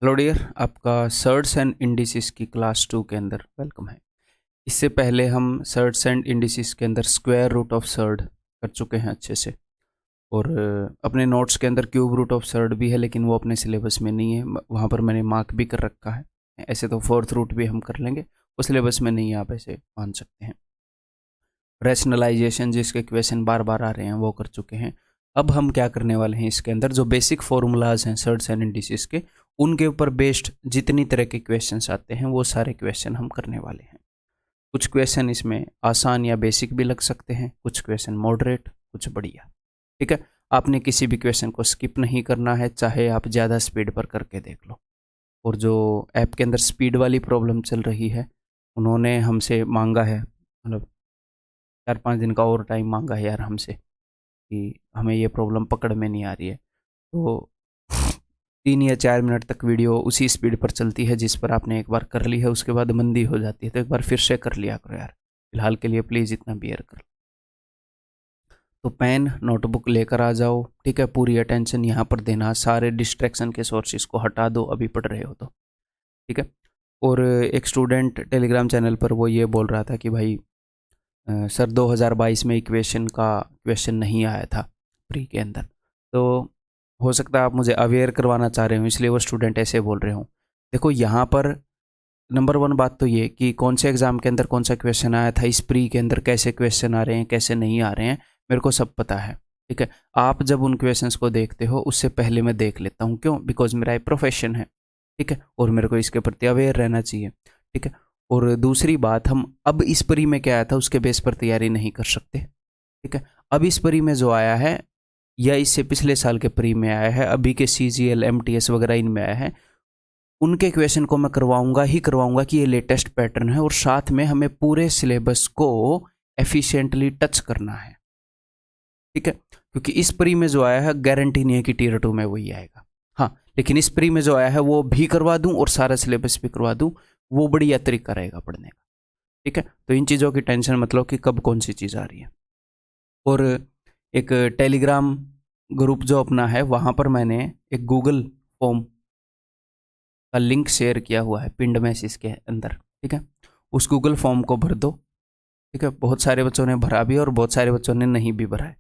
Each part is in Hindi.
हेलो डियर, आपका सर्ट्स एंड इंडिसेस की क्लास 2 के अंदर वेलकम है। इससे पहले हम सर्ट्स एंड इंडिसेस के अंदर स्क्वायर रूट ऑफ सर्ड कर चुके हैं अच्छे से। और अपने नोट्स के अंदर क्यूब रूट ऑफ सर्ड भी है, लेकिन वो अपने सिलेबस में नहीं है, वहाँ पर मैंने मार्क भी कर रखा है। ऐसे तो फोर्थ रूट भी हम कर लेंगे, वो सिलेबस में नहीं है, आप ऐसे मान सकते हैं। रैशनलाइजेशन जिसके क्वेश्चन बार बार आ रहे हैं वो कर चुके हैं। अब हम क्या करने वाले हैं, इसके अंदर जो बेसिक फॉर्मूलाज हैं सर्ट्स एंड इंडिसेस के, उनके ऊपर बेस्ड जितनी तरह के क्वेश्चंस आते हैं वो सारे क्वेश्चन हम करने वाले हैं। कुछ क्वेश्चन इसमें आसान या बेसिक भी लग सकते हैं, कुछ क्वेश्चन मॉडरेट, कुछ बढ़िया। ठीक है, आपने किसी भी क्वेश्चन को स्किप नहीं करना है, चाहे आप ज़्यादा स्पीड पर करके देख लो। और जो ऐप के अंदर स्पीड वाली प्रॉब्लम चल रही है, उन्होंने हमसे मांगा है, मतलब 4-5 दिन का और टाइम मांगा है यार हमसे, कि हमें ये प्रॉब्लम पकड़ में नहीं आ रही है। तो 3 या 4 मिनट तक वीडियो उसी स्पीड पर चलती है जिस पर आपने एक बार कर ली है, उसके बाद मंदी हो जाती है। तो एक बार फिर से कर लिया करो यार, फिलहाल के लिए प्लीज़ इतना बियर कर लो। तो पेन नोटबुक लेकर आ जाओ, ठीक है। पूरी अटेंशन यहाँ पर देना, सारे डिस्ट्रैक्शन के सोर्सेज को हटा दो अभी पढ़ रहे हो तो, ठीक है। और एक स्टूडेंट टेलीग्राम चैनल पर वो ये बोल रहा था कि भाई सर 2022 में इक्वेशन का क्वेश्चन नहीं आया था प्री के अंदर। तो हो सकता है आप मुझे अवेयर करवाना चाह रहे हो, इसलिए वो स्टूडेंट ऐसे बोल रहे हो। देखो यहाँ पर नंबर 1 बात तो ये कि कौन से एग्ज़ाम के अंदर कौन सा क्वेश्चन आया था, इस प्री के अंदर कैसे क्वेश्चन आ रहे हैं, कैसे नहीं आ रहे हैं, मेरे को सब पता है, ठीक है। आप जब उन क्वेश्चंस को देखते हो उससे पहले मैं देख लेता हूँ, क्यों? बिकॉज मेरा एक प्रोफेशन है, ठीक है, और मेरे को इसके प्रति अवेयर रहना चाहिए, ठीक है। और दूसरी बात, हम अब इस परी में क्या आया था उसके बेस पर तैयारी नहीं कर सकते, ठीक है। अब इस परी में जो आया है, या इससे पिछले साल के परी में आया है, अभी के CGL MTS वगैरह इनमें आया है, उनके क्वेश्चन को मैं करवाऊंगा ही करवाऊंगा कि ये लेटेस्ट पैटर्न है, और साथ में हमें पूरे सिलेबस को एफिशिएंटली टच करना है, ठीक है। क्योंकि इस परी में जो आया है गारंटी नहीं है कि Tier 2 में वही आएगा, हाँ, लेकिन इस परी में जो आया है वो भी करवा दूं और सारा सिलेबस भी करवा दूं, वो बढ़िया तरीका रहेगा पढ़ने का, ठीक है। तो इन चीज़ों की टेंशन मतलब कि कब कौन सी चीज़ आ रही है। और एक टेलीग्राम ग्रुप जो अपना है, वहाँ पर मैंने एक गूगल फॉर्म का लिंक शेयर किया हुआ है पिंड मैसेज के अंदर, ठीक है। उस गूगल फॉर्म को भर दो, ठीक है। बहुत सारे बच्चों ने भरा भी और बहुत सारे बच्चों ने नहीं भी भरा है।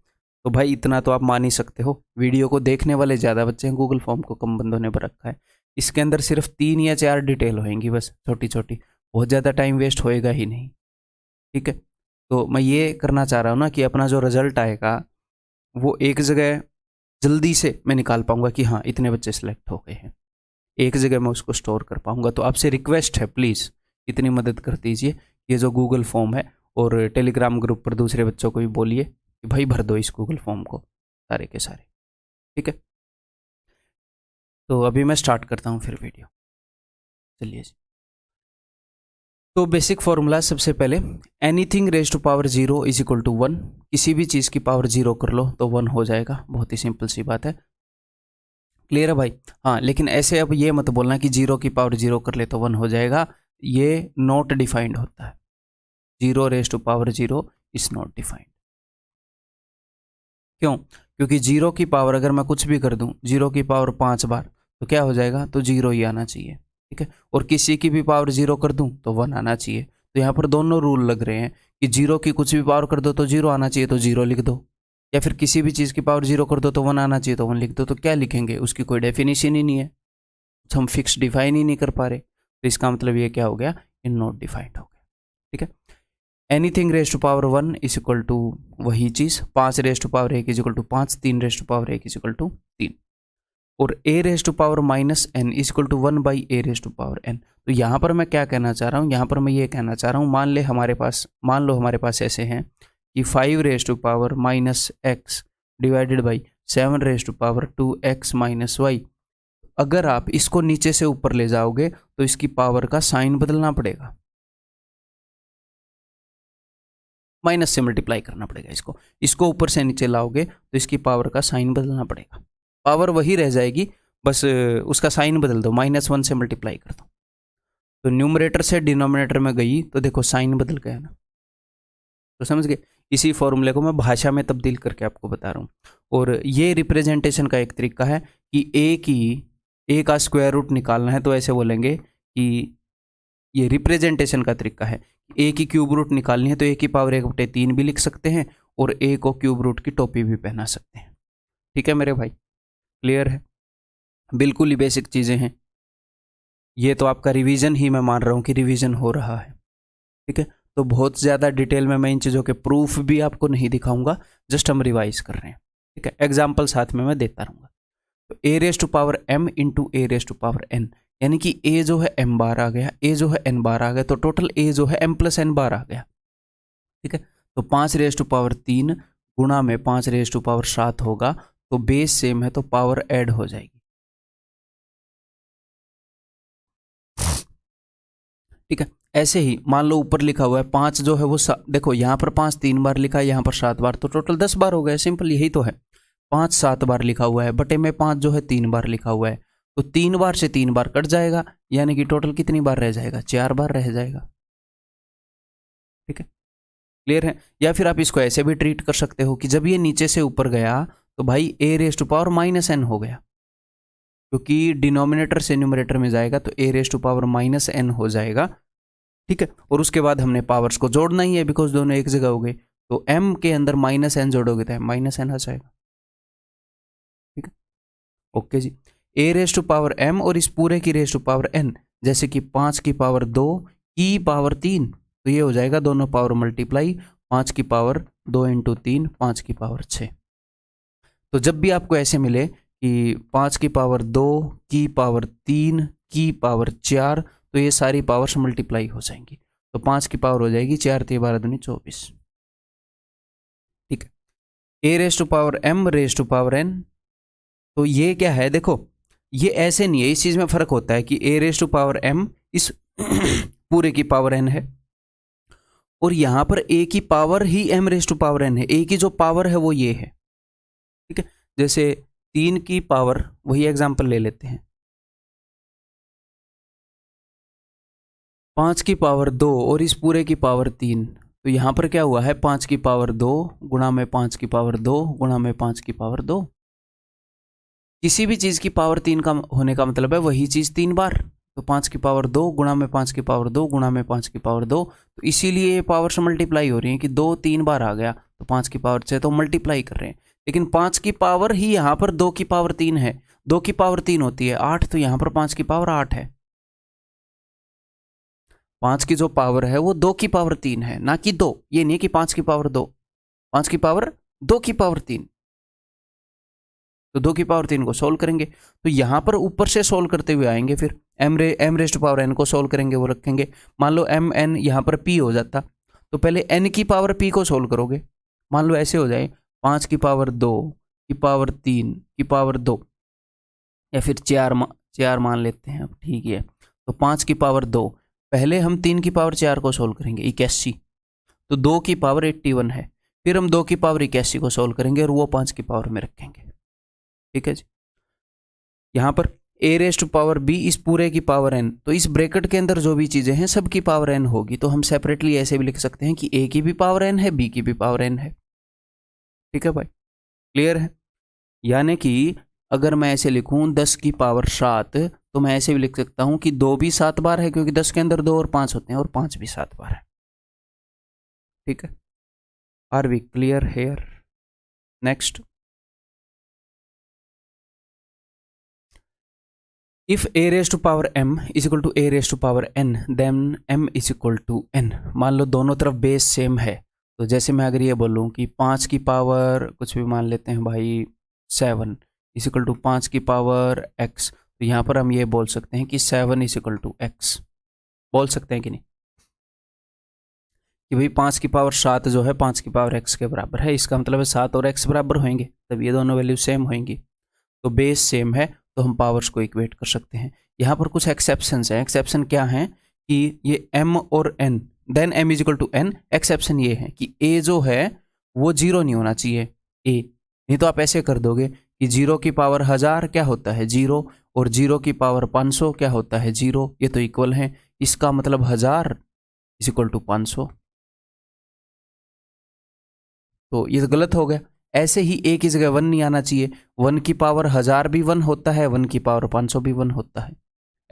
तो भाई इतना तो आप मान ही सकते हो, वीडियो को देखने वाले ज़्यादा बच्चे हैं, गूगल फॉर्म को कम बंदों ने भर रखा है। इसके अंदर सिर्फ 3 या 4 डिटेल होंगी बस, छोटी छोटी, बहुत ज़्यादा टाइम वेस्ट होएगा ही नहीं, ठीक है। तो मैं ये करना चाह रहा हूँ ना कि अपना जो रिजल्ट आएगा वो एक जगह जल्दी से मैं निकाल पाऊंगा कि हाँ इतने बच्चे सिलेक्ट हो गए हैं, एक जगह मैं उसको स्टोर कर पाऊंगा। तो आपसे रिक्वेस्ट है, प्लीज़ इतनी मदद कर दीजिए, ये जो गूगल फॉर्म है, और टेलीग्राम ग्रुप पर दूसरे बच्चों को भी बोलिए कि भाई भर दो इस गूगल फॉर्म को, सारे के सारे, ठीक है। तो अभी मैं स्टार्ट करता हूँ फिर वीडियो, चलिए जी। तो बेसिक फॉर्मूला सबसे पहले, anything raise to power 0 is equal to 1। किसी भी चीज़ की पावर 0 कर लो तो 1 हो जाएगा, बहुत ही सिंपल सी बात है। क्लियर है भाई? हाँ, लेकिन ऐसे अब ये मत बोलना कि 0 की पावर 0 कर ले तो 1 हो जाएगा, ये नॉट डिफाइंड होता है। 0 raise to power 0 is not defined. क्यों? क्योंकि 0 की पावर अगर मैं कुछ भी कर दूं, 0 की पावर 5 बार, तो क्या हो जाएगा? तो 0 ही आना चाहिए, ठीक है। और किसी की भी पावर 0 कर दूं तो 1 आना चाहिए। तो यहाँ पर दोनों रूल लग रहे हैं कि 0 की कुछ भी पावर कर दो तो 0 आना चाहिए, तो 0 लिख दो, या फिर किसी भी चीज़ की पावर 0 कर दो तो 1 आना चाहिए, तो 1 लिख दो। तो क्या लिखेंगे? उसकी कोई डेफिनेशन ही नहीं है, तो हम फिक्स डिफाइन ही नहीं कर पा रहे। तो इसका मतलब ये क्या हो गया? इन नॉट डिफाइंड हो गया, ठीक है। Anything raise to power 1 is equal to वही चीज़, 5 raise to power 1 is equal to 5, 3 raise to power 1 is equal to 3, और a raise to power minus n is equal to 1 by a raise to power n। तो यहाँ पर मैं क्या कहना चाह रहा हूँ? यहाँ पर मैं ये कहना चाह रहा हूँ, मान लो हमारे पास ऐसे हैं कि 5 raise to power minus x divided by 7 raise to power 2x minus y. अगर आप इसको नीचे से ऊपर ले जाओगे तो इसकी पावर का साइन बदलना पड़ेगा, माइनस से मल्टीप्लाई करना पड़ेगा। इसको ऊपर से नीचे लाओगे तो इसकी पावर का साइन बदलना पड़ेगा। पावर वही रह जाएगी, बस उसका साइन बदल दो, -1 से मल्टीप्लाई कर दो। तो न्यूमरेटर से डिनोमिनेटर में गई तो देखो साइन बदल गया ना, तो समझ गए। इसी फॉर्मूले को मैं भाषा में तब्दील करके आपको बता रहा हूँ। और ये रिप्रेजेंटेशन का एक तरीका है कि a की ए का स्क्वायर रूट निकालना है तो ऐसे बोलेंगे कि ये रिप्रेजेंटेशन का तरीका है। ए की क्यूब रूट निकालनी है तो ए की पावर 1/3 भी लिख सकते हैं और ए को क्यूब रूट की टोपी भी पहना सकते हैं। ठीक है मेरे भाई, क्लियर है? बिल्कुल ही बेसिक चीज़ें हैं। ये तो आपका रिवीजन ही मैं मान रहा हूँ कि रिवीजन हो रहा है। ठीक है, तो बहुत ज़्यादा डिटेल में मैं इन चीज़ों के प्रूफ भी आपको नहीं दिखाऊंगा, जस्ट हम रिवाइज कर रहे हैं। ठीक है, एग्जाम्पल साथ में मैं देता रहूँगा। तो a raise to power m into a raise to power n, यानी कि a जो है m बार आ गया, a जो है n बार आ गया, तो टोटल a जो है m प्लस n बार आ गया। ठीक है, तो 5 रेस टू पावर 3 गुणा में 5 रेस टू पावर 7 होगा, तो बेस सेम है तो पावर ऐड हो जाएगी। ठीक है, ऐसे ही मान लो ऊपर लिखा हुआ है 5 जो है वो देखो यहाँ पर 5 3 बार लिखा है, यहाँ पर 7 बार, तो टोटल 10 बार हो गया। सिंपल यही तो है। 5 7 बार लिखा हुआ है, बटे में 5 जो है 3 बार लिखा हुआ है, तो 3 बार से 3 बार कट जाएगा, यानी कि टोटल कितनी बार रह जाएगा? 4 बार रह जाएगा। ठीक है, क्लियर है? या फिर आप इसको ऐसे भी ट्रीट कर सकते हो कि जब ये नीचे से ऊपर गया तो भाई a raise to power minus n हो गया, क्योंकि डिनोमिनेटर से न्यूमरेटर में जाएगा तो a raise to power minus n हो जाएगा। ठीक है, और उसके बाद हमने पावर्स को जोड़ना ही है बिकॉज दोनों एक जगह हो गए, तो m के अंदर माइनस एन जोड़ोगे तो माइनस एन आ जाएगा। ठीक है, okay ji. A raise to power m और इस पूरे की रेस टू पावर n, जैसे कि 5 की पावर 2 की पावर 3, तो ये हो जाएगा दोनों पावर मल्टीप्लाई, 5 की पावर 2 इंटू 3, 5 की पावर 6। तो जब भी आपको ऐसे मिले कि 5 की पावर 2 की पावर 3 की पावर 4, तो ये सारी पावर्स मल्टीप्लाई हो जाएंगी, तो 5 की पावर हो जाएगी 4 3 12 दूनी 24। ठीक है, a raise to power m raise to power n, तो ये क्या है? देखो ये ऐसे नहीं है, इस चीज में फर्क होता है कि ए रेस टू पावर m इस पूरे की पावर n है, और यहां पर a की पावर ही m raise to power n है। a की जो पावर है वो ये है। ठीक है, जैसे 3 की पावर, वही एग्जांपल ले लेते हैं, 5 की पावर 2 और इस पूरे की पावर 3, तो यहां पर क्या हुआ है? 5 की पावर 2 गुणा में 5 की पावर 2 गुणा में 5 की पावर 2। किसी भी चीज की पावर 3 का होने का मतलब है वही चीज 3 बार, तो 5 की पावर 2 गुणा में 5 की पावर 2 गुणा में 5 की पावर 2, तो इसीलिए ये पावर्स मल्टीप्लाई हो रही है कि 2 3 बार आ गया, तो 5 की पावर 6, तो मल्टीप्लाई कर रहे हैं। लेकिन 5 की पावर ही यहाँ पर 2 की पावर 3 है, 2 की पावर 3 होती है 8, तो यहाँ पर 5 की पावर 8 है। 5 की जो पावर है वो 2 की पावर 3 है, ना कि 2। ये नहीं है कि 5 की पावर 2, 5 की पावर 2 की पावर 3, तो 2 की पावर 3 को सोल्व करेंगे, तो यहां पर ऊपर से सोल्व करते हुए आएंगे, फिर m raise to power n को सोल्व करेंगे, वो रखेंगे। मान लो m n यहाँ पर p हो जाता, तो पहले n की पावर p को सोल्व करोगे। मान लो ऐसे हो जाए 5 की पावर 2 की पावर 3 की पावर 2, या फिर 4 मान लेते हैं अब, ठीक है। तो 5 की पावर 2, पहले हम 3 की पावर 4 को सोल्व करेंगे, 81, तो 2 की पावर 81 है, फिर हम 2 की पावर 81 को सोल्व करेंगे और वो 5 की पावर में रखेंगे। ठीक है जी, यहां पर a raise to power b इस पूरे की पावर n, तो इस ब्रैकेट के अंदर जो भी चीजें हैं सबकी पावर n होगी, तो हम सेपरेटली ऐसे भी लिख सकते हैं कि a की भी पावर n है, b की भी पावर n है। ठीक है भाई, क्लियर है? यानी कि अगर मैं ऐसे लिखूं 10 की पावर 7, तो मैं ऐसे भी लिख सकता हूं कि 2 भी 7 बार है, क्योंकि 10 के अंदर 2 और 5 होते हैं, और 5 भी 7 बार है। ठीक है, are we clear here? Next, if a raised to power m is equal to a raised to power n, then m is equal to n। मान लो दोनों तरफ बेस सेम है, तो जैसे मैं अगर ये बोलूँ कि 5 की पावर कुछ भी मान लेते हैं भाई 7 इज इक्वल टू 5 की पावर x, तो यहाँ पर हम ये बोल सकते हैं कि 7 इज इक्वल टू x, बोल सकते हैं कि नहीं? कि भाई 5 की पावर 7 जो है 5 की पावर x के बराबर है, इसका मतलब है 7 और x बराबर होंगे, तब ये दोनों वैल्यू सेम होंगी, तो बेस सेम है, तो हम पावर्स को इक्वेट कर सकते हैं। यहाँ पर कुछ एक्सेप्शंस हैं। एक्सेप्शन क्या हैं कि ये m और n, then m is equal to n। Exception ये है कि a जो है वो 0 नहीं होना चाहिए, a नहीं तो आप ऐसे कर दोगे कि 0 की पावर 1000 क्या होता है 0, और 0 की पावर 500 क्या होता है 0, ये तो इक्वल है, इसका मतलब 1000 इज इक्वल टू 500, तो ये तो गलत हो गया। ऐसे ही ए की जगह 1 नहीं आना चाहिए, 1 की पावर 1000 भी 1 होता है, 1 की पावर 500 भी 1 होता है।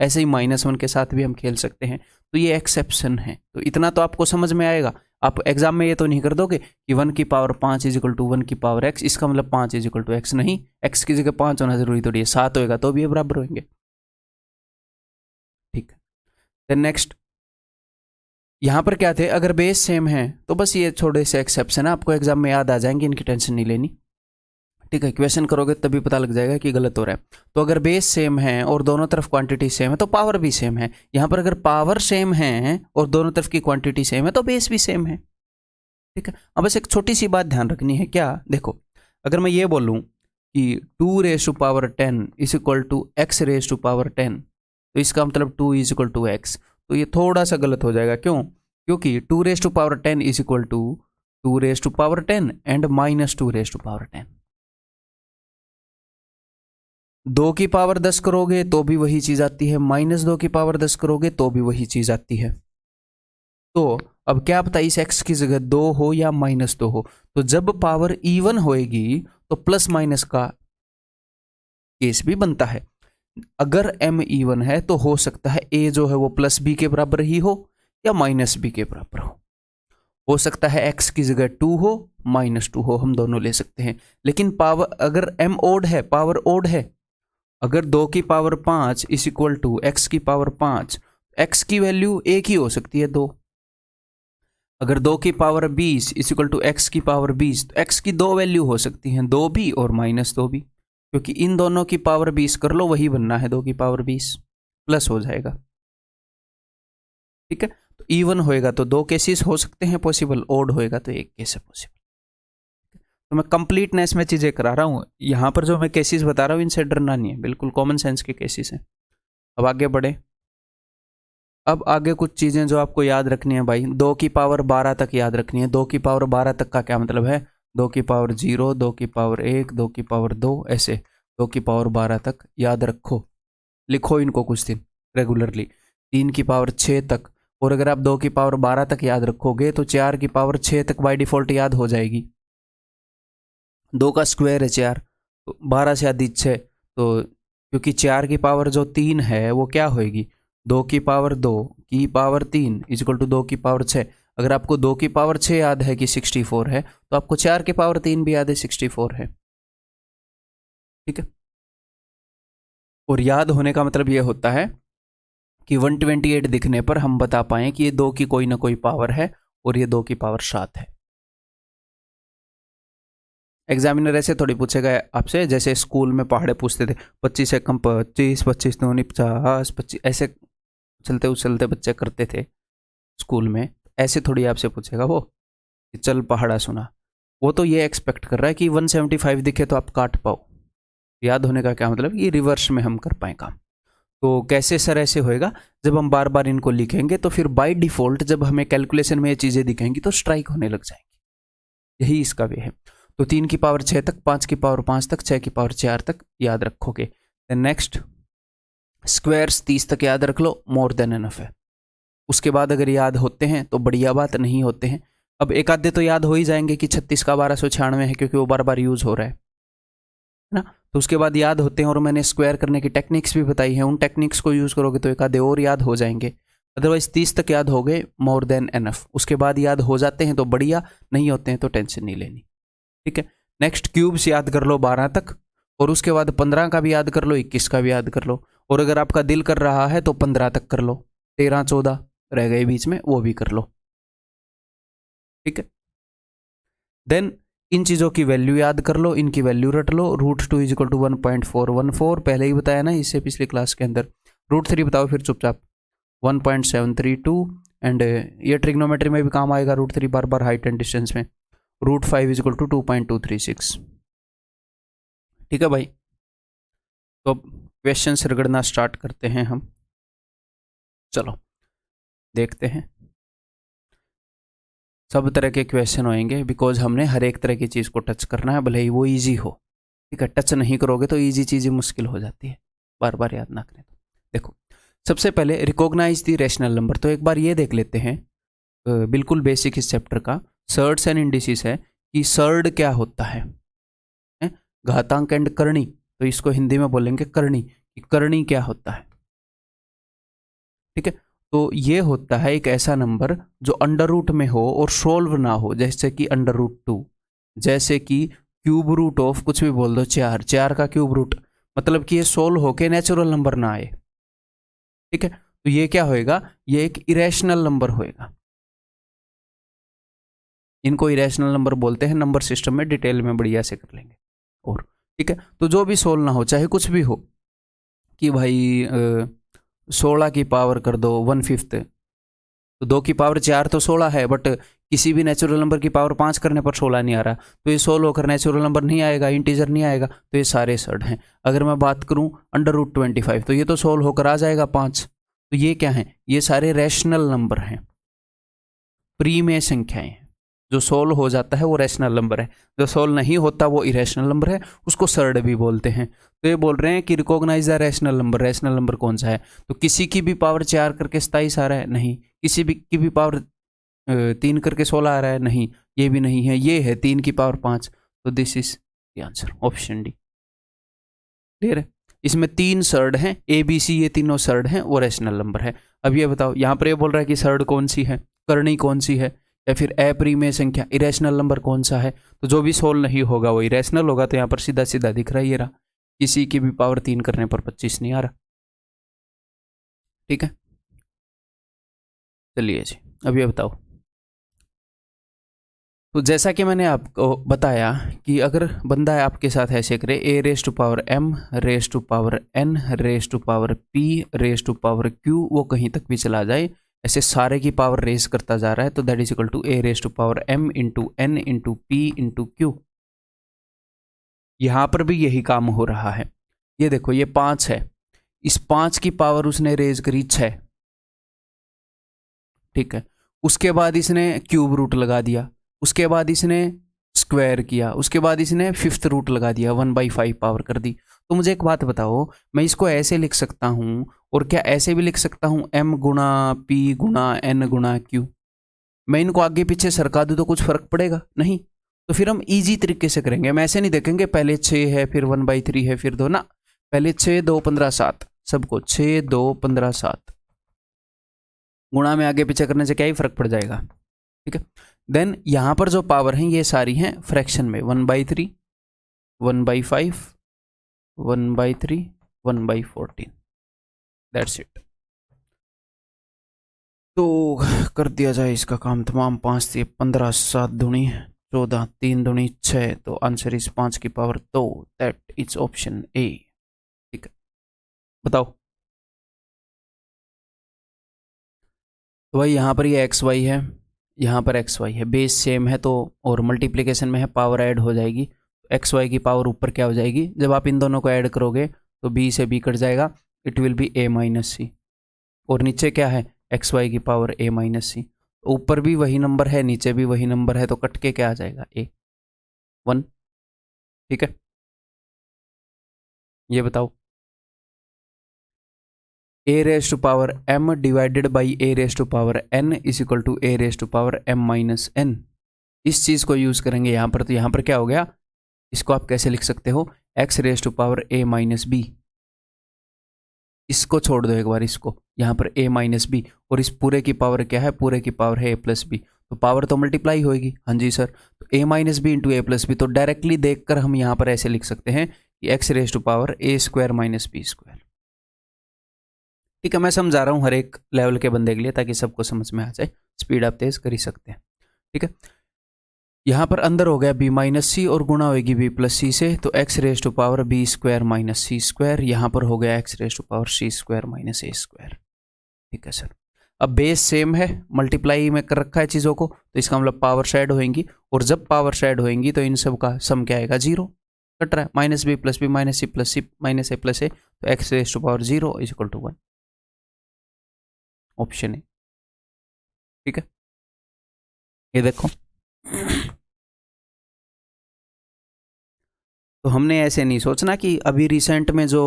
ऐसे ही -1 के साथ भी हम खेल सकते हैं, तो ये एक्सेप्शन है। तो इतना तो आपको समझ में आएगा। आप एग्जाम में ये तो नहीं कर दोगे कि 1 की पावर 5 = 1 की पावर x, इसका मतलब 5 = x, नहीं, x की जगह 5 होना जरूरी थोड़ी है, 7 होएगा तो भी ये बराबर होंगे। ठीक है, देन नेक्स्ट, यहां पर क्या थे, अगर बेस सेम है तो बस ये थोड़े से एक्सेप्शन है, आपको एग्जाम में याद आ जाएंगे, इनकी टेंशन नहीं लेनी। ठीक है, क्वेश्चन करोगे तभी पता लग जाएगा कि गलत हो रहा है। तो अगर बेस सेम है और दोनों तरफ क्वांटिटी सेम है तो पावर भी सेम है। यहां पर अगर पावर सेम है और दोनों तरफ की क्वांटिटी सेम है तो बेस भी सेम है। ठीक है, अब बस एक छोटी सी बात ध्यान रखनी है, क्या, देखो, अगर मैं ये बोलूं कि 2⁻10 = x⁻10, तो इसका मतलब 2 = x, तो ये थोड़ा सा गलत हो जाएगा। क्यों? क्योंकि 2⁻10 = 2⁻10 एंड -2⁻10। 2 की पावर 10 करोगे तो भी वही चीज आती है, -2 की पावर 10 करोगे तो भी वही चीज आती है। तो अब क्या पता इस x की जगह 2 हो या -2 हो, तो जब पावर इवन होएगी तो प्लस माइनस का केस भी बनता है। अगर m इवन है तो हो सकता है a जो है वो +b के बराबर ही हो या -b के बराबर हो सकता है x की जगह 2 हो, -2 हो, हम दोनों ले सकते हैं। लेकिन पावर अगर m ओड है, पावर ओड है, अगर 2 की पावर 5 = x की पावर 5, x की वैल्यू एक ही हो सकती है 2। अगर 2 की पावर 20 = x की पावर 20, तो x की 2 वैल्यू हो सकती हैं, 2 भी और -2 भी, क्योंकि इन दोनों की पावर 20 कर लो, वही बनना है 2 की पावर 20, प्लस हो जाएगा। ठीक है, तो इवन होएगा तो 2 केसेस हो सकते हैं पॉसिबल, ओड होएगा तो एक केस है पॉसिबल। तो मैं कंप्लीटनेस में चीजें करा रहा हूं, यहां पर जो मैं केसेस बता रहा हूं इनसे डरना नहीं है, बिल्कुल कॉमन सेंस के केसेस हैं। अब आगे बढ़े, अब आगे कुछ चीजें जो आपको याद रखनी है भाई, 2 की पावर 12 तक याद रखनी है। 2 की पावर 12 तक का क्या मतलब है, 2 की पावर 0, 2 की पावर 1, 2 की पावर 2, ऐसे 2 की पावर 12 तक याद रखो, लिखो इनको कुछ दिन रेगुलरली। 3 की पावर 6 तक, और अगर आप 2 की पावर 12 तक याद रखोगे तो 4 की पावर 6 तक बाय डिफॉल्ट याद हो जाएगी। 2 का स्क्वायर है 4, तो 12 से आधी 6, तो क्योंकि 4 की पावर जो 3 है वो क्या होएगी, 2 की पावर 2 की पावर 3 = 2 की पावर 6। अगर आपको 2 की पावर 6 याद है कि 64 है, तो आपको 4 की पावर 3 भी याद है 64 है। ठीक है, और याद होने का मतलब यह होता है कि 128 दिखने पर हम बता पाए कि ये 2 की कोई ना कोई पावर है और ये 2 की पावर 7 है। एग्जामिनर ऐसे थोड़ी पूछेगा आपसे, जैसे स्कूल में पहाड़े पूछते थे, 25 एकम 25, 25 दूनी 50, 25, ऐसे उछलते उछलते बच्चे करते थे स्कूल में, ऐसे थोड़ी आपसे पूछेगा वो कि चल पहाड़ा सुना। वो तो ये एक्सपेक्ट कर रहा है कि 175 दिखे तो आप काट पाओ। याद होने का क्या मतलब, ये रिवर्स में हम कर पाए काम। तो कैसे सर ऐसे होएगा, जब हम बार बार इनको लिखेंगे तो फिर बाय डिफॉल्ट जब हमें कैलकुलेशन में ये चीजें दिखेंगी तो स्ट्राइक होने लग जाएंगी, यही इसका वे है। तो 3 की पावर 6 तक, 5 की पावर 5 तक, 6 की पावर 4 तक याद रखोगे। देन नेक्स्ट, स्क्वायर्स 30 तक याद रख लो, मोर देन एनफ है। उसके बाद अगर याद होते हैं तो बढ़िया बात, नहीं होते हैं अब एक आधे तो याद हो ही जाएंगे कि 36 का 1296 है, क्योंकि वो बार बार यूज हो रहा है ना। तो उसके बाद याद होते हैं, और मैंने स्क्वायर करने की टेक्निक्स भी बताई हैं, उन टेक्निक्स को यूज करोगे तो एक आधे और याद हो जाएंगे। अदरवाइज 30 तक याद हो गए, मोर देन एनफ। उसके बाद याद हो जाते हैं तो बढ़िया, नहीं होते हैं तो टेंशन नहीं लेनी। ठीक है, नेक्स्ट क्यूब्स याद कर लो 12 तक, और उसके बाद 15 का भी याद कर लो, 21 का भी याद कर लो, और अगर आपका दिल कर रहा है तो 15 तक कर लो, 13 14 रह गए बीच में, वो भी कर लो। ठीक है, देन इन चीजों की वैल्यू याद कर लो, इनकी वैल्यू रट लो। √2 = 1.414, पहले ही बताया ना इससे पिछली क्लास के अंदर। √3 बताओ फिर चुपचाप, 1.732, एंड ये ट्रिग्नोमेट्री में भी काम आएगा √3 बार बार हाइट एंड डिस्टेंस में। √5 = 2.236। ठीक है भाई, तो अब क्वेश्चन रगड़ना स्टार्ट करते हैं हम। चलो देखते हैं, सब तरह के क्वेश्चन होंगे, बिकॉज हमने हर एक तरह की चीज़ को टच करना है, भले ही वो इजी हो। ठीक है, टच नहीं करोगे तो इजी चीज़ें मुश्किल हो जाती है, बार बार याद ना करें तो। देखो, सबसे पहले रिकॉग्नाइज द रैशनल नंबर, तो एक बार ये देख लेते हैं, बिल्कुल बेसिक इस चैप्टर का, सर्ड्स एंड इंडिसेस है कि सर्ड क्या होता है। घातांक एंड करणी, तो इसको हिंदी में बोलेंगे करणी, कि करणी क्या होता है। ठीक है, तो ये होता है एक ऐसा नंबर जो अंडर रूट में हो और सोल्व ना हो, जैसे कि अंडर रूट 2, जैसे कि क्यूब रूट ऑफ कुछ भी बोल दो, 4, 4 का क्यूब रूट, मतलब कि ये सोल्व होके नेचुरल नंबर ना आए। ठीक है, तो ये क्या होएगा, ये एक इरेशनल नंबर होएगा। इनको इरेशनल नंबर बोलते हैं, नंबर सिस्टम में डिटेल में बढ़िया से कर लेंगे। और ठीक है, तो जो भी सोल्व ना हो, चाहे कुछ भी हो, कि भाई 16 की पावर कर दो 1/5, तो 2 की पावर 4 तो 16 है, बट किसी भी नेचुरल नंबर की पावर 5 करने पर 16 नहीं आ रहा, तो ये सोल्व होकर नेचुरल नंबर नहीं आएगा, इंटीजर नहीं आएगा, तो ये सारे सड हैं। अगर मैं बात करूं अंडर रूट 25, तो ये तो सोल्व होकर आ जाएगा 5, तो ये क्या है, ये सारे रैशनल नंबर हैं, प्रीमेय संख्याएं हैं। जो सोल्व हो जाता है वो रैशनल नंबर है, जो सोल्व नहीं होता वो इरेशनल नंबर है, उसको सर्ड भी बोलते हैं। तो ये बोल रहे हैं कि recognise the rational number. Rational number कौन सा है, तो किसी की भी पावर 4 करके 27 आ रहा है, नहीं। किसी भी की भी पावर 3 करके 16 आ रहा है, नहीं, ये भी नहीं है, ये है 3 की पावर 5, तो this is the answer, option D. Clear है, इसमें 3 सर्ड हैं, ए बी सी, ये तीनों सर्ड हैं, वो रैशनल नंबर है। अब ये बताओ, यहाँ पर ये बोल रहा है कि सर्ड कौन सी है, करणी कौन सी है, या फिर अप्रीमेय संख्या, इरेशनल नंबर कौन सा है, तो जो भी सोल्व नहीं होगा वो इरेशनल होगा। तो यहाँ पर सीधा सीधा दिख रहा है, ये रहा, किसी की भी पावर 3 करने पर 25 नहीं आ रहा। ठीक है, चलिए जी, अब ये बताओ, तो जैसा कि मैंने आपको बताया कि अगर बंदा है आपके साथ ऐसे करे, a raise to power m, raise to power n, raise to power p, raise to power q, वो कहीं तक भी चला जाए, ऐसे सारे की पावर रेस करता जा रहा है, तो that is equal to a raise to power m into n into p into q. यहां पर भी यही काम हो रहा है। ये देखो, ये 5 है, इस 5 की पावर उसने रेज करी 6। ठीक है, उसके बाद इसने क्यूब रूट लगा दिया, उसके बाद इसने स्क्वायर किया, उसके बाद इसने 5th रूट लगा दिया, 1/5 पावर कर दी। तो मुझे एक बात बताओ, मैं इसको ऐसे लिख सकता हूं, और क्या ऐसे भी लिख सकता हूं, m गुणा p गुणा n गुणा q। मैं इनको आगे पीछे सरका दूं तो कुछ फर्क पड़ेगा नहीं, तो फिर हम इजी तरीके से करेंगे। हम ऐसे नहीं देखेंगे पहले 6 है फिर 1/3 है फिर 2 ना, पहले 6 2 15 7, सबको 6 2 15 7 गुणा में आगे पीछे करने से क्या ही फर्क पड़ जाएगा। ठीक है, देन यहां पर जो पावर हैं ये सारी हैं फ्रैक्शन में, 1/3 1/5 1/3 1/14, दैट्स इट। तो कर दिया जाए इसका काम तमाम, 5 से 15 7 दूनी 14 3 दूनी 6, तो आंसर इज 5 की power 2, that is option A. ठीक है, बताओ, तो भाई यहाँ पर ये एक्स वाई है, यहाँ पर एक्स वाई है, बेस सेम है, तो और मल्टीप्लिकेशन में है, पावर ऐड हो जाएगी, एक्स वाई की पावर ऊपर क्या हो जाएगी, जब आप इन दोनों को ऐड करोगे तो बी से बी कट जाएगा, it will be a minus c, और नीचे क्या है, एक्स वाई की पावर ए माइनस सी, ऊपर भी वही नंबर है नीचे भी वही नंबर है, तो कट के क्या आ जाएगा, ए 1। ठीक है, ये बताओ, a raise to power m divided by a raise to power n is equal to a raise to power m minus n। इस चीज़ को यूज़ करेंगे यहाँ पर, तो यहाँ पर क्या हो गया, इसको आप कैसे लिख सकते हो, x raise to power a minus b, इसको छोड़ दो एक बार, इसको यहाँ पर a माइनस बी, और इस पूरे की पावर क्या है, पूरे की पावर है a प्लस बी, तो पावर तो मल्टीप्लाई होगी, हाँ जी सर, तो a minus b into a plus b, तो डायरेक्टली देखकर हम यहाँ पर ऐसे लिख सकते हैं कि x raise to power a square minus b square. ठीक है, मैं समझा रहा हूँ हर एक लेवल के बंदे के लिए, ताकि सबको समझ में आ जाए, स्पीड आप तेज कर ही सकते हैं। ठीक है, यहाँ पर अंदर हो गया b माइनस सी और गुणा होगी b प्लस सी से, तो x raise to power b square minus c square, यहाँ पर हो गया x raise to power c square minus a square. ठीक है सर, अब बेस सेम है, मल्टीप्लाई में कर रखा है चीज़ों को, तो इसका मतलब पावर शेड होएंगी, और जब पावर शेड होएंगी तो इन सब का सम क्या आएगा, 0 कट रहा है, minus b plus b minus c plus c minus a plus a, तो x raise to power 0 is equal to 1, option A. ठीक है, ये देखो, तो हमने ऐसे नहीं सोचना कि अभी रिसेंट में जो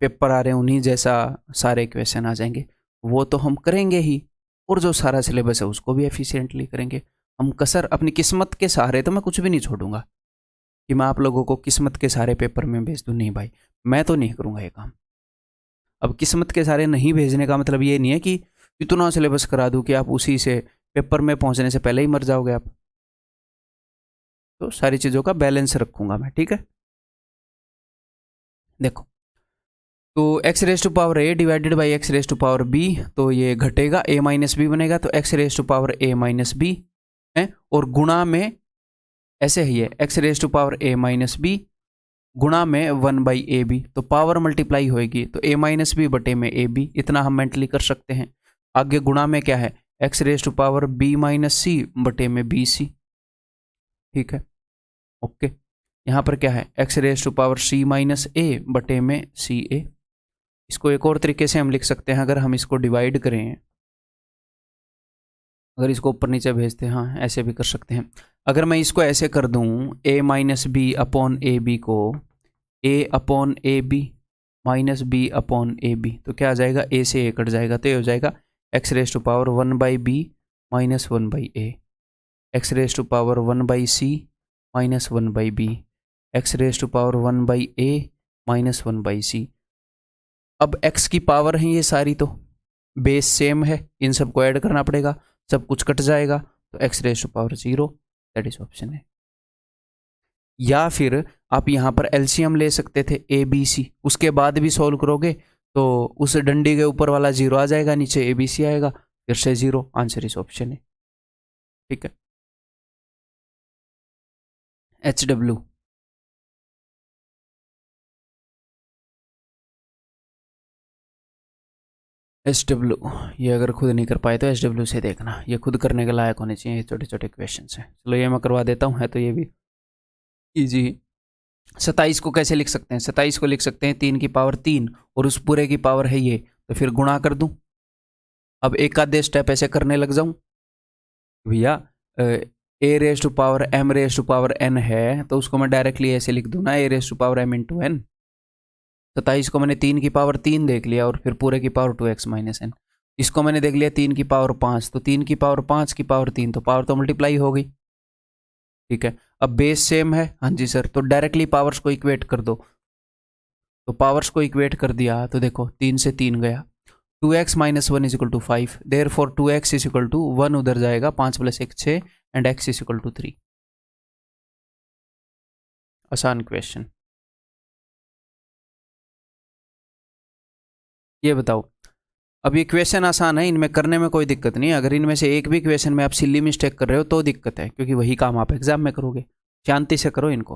पेपर आ रहे हैं उन्हीं जैसा सारे क्वेश्चन आ जाएंगे, वो तो हम करेंगे ही, और जो सारा सिलेबस है उसको भी एफिशिएंटली करेंगे। हम कसर अपनी किस्मत के सहारे, तो मैं कुछ भी नहीं छोड़ूंगा, कि मैं आप लोगों को किस्मत के सारे पेपर में भेज दूँ, नहीं भाई, मैं तो नहीं करूँगा ये काम। अब किस्मत के सारे नहीं भेजने का मतलब ये नहीं है कि इतना सिलेबस करा दूँ कि आप उसी से पेपर में पहुँचने से पहले ही मर जाओगे आप। तो सारी चीज़ों का बैलेंस रखूँगा मैं, ठीक है। देखो, तो x raise to power a divided by x raise to power b, तो ये घटेगा, a माइनस बी बनेगा, तो x raise to power a minus b है, और गुणा में ऐसे ही है x raise to power a minus b गुणा में 1 बाई ए बी, तो पावर मल्टीप्लाई होएगी, तो a माइनस बी बटे में ए बी, इतना हम मेंटली कर सकते हैं। आगे गुणा में क्या है, x raise to power b minus c बटे में बी सी, ठीक है, ओके। यहाँ पर क्या है, x raise to power c minus a बटे में सी ए। इसको एक और तरीके से हम लिख सकते हैं, अगर हम इसको डिवाइड करें, अगर इसको ऊपर नीचे भेजते हैं, हाँ ऐसे भी कर सकते हैं। अगर मैं इसको ऐसे कर दूं, a minus b upon a b को a upon a b minus b upon a b, तो क्या आ जाएगा, a से a कट जाएगा, तो ये हो जाएगा x raise to power 1 by b minus 1 by a, x raise to power 1 by c minus 1 by b, x raise to power 1 by a minus 1 by c. अब x की पावर है ये सारी, तो बेस सेम है, इन सबको ऐड करना पड़ेगा, सब कुछ कट जाएगा, तो x raise to power 0, that is option है। या फिर आप यहाँ पर एलसीएम ले सकते थे ए बी सी, उसके बाद भी सॉल्व करोगे तो उस डंडी के ऊपर वाला 0 आ जाएगा, नीचे ए बी सी आएगा, फिर से 0, आंसर इस ऑप्शन है, ठीक है। HW, SW, ये अगर खुद नहीं कर पाए तो SW से देखना, ये खुद करने के लायक होने चाहिए, छोटे छोटे क्वेश्चन हैं। चलो ये मैं करवा देता हूँ, है तो ये भी इजी। 27 को कैसे लिख सकते हैं, 27 को लिख सकते हैं 3 की पावर 3 और उस पूरे की पावर है ये, तो फिर गुणा कर दूं। अब एक आधे स्टेप ऐसे करने लग जाऊं भैया, a raise to power m raise to power n है, तो उसको मैं डायरेक्टली ऐसे लिख दूं ना, a raise to power m into n. 27 को मैंने 3 की पावर 3 देख लिया और फिर पूरे की पावर 2x माइनस एन। इसको मैंने देख लिया 3 की पावर 5, तो 3 की पावर 5 की पावर 3, तो पावर तो मल्टीप्लाई हो गई, ठीक है। अब बेस सेम है, हाँ जी सर, तो डायरेक्टली पावर्स को इक्वेट कर दो, तो पावर्स को इक्वेट कर दिया, तो देखो 3 से 3 गया, 2x minus 1 is equal to 5, therefore 2x is equal to 1 उधर जाएगा, 5 plus 1 6, and x is equal to 3। आसान क्वेश्चन। ये बताओ, अब ये क्वेश्चन आसान है, इनमें करने में कोई दिक्कत नहीं है। अगर इनमें से एक भी क्वेश्चन में आप सिली मिस्टेक कर रहे हो तो दिक्कत है, क्योंकि वही काम आप एग्जाम में करोगे। शांति से करो इनको,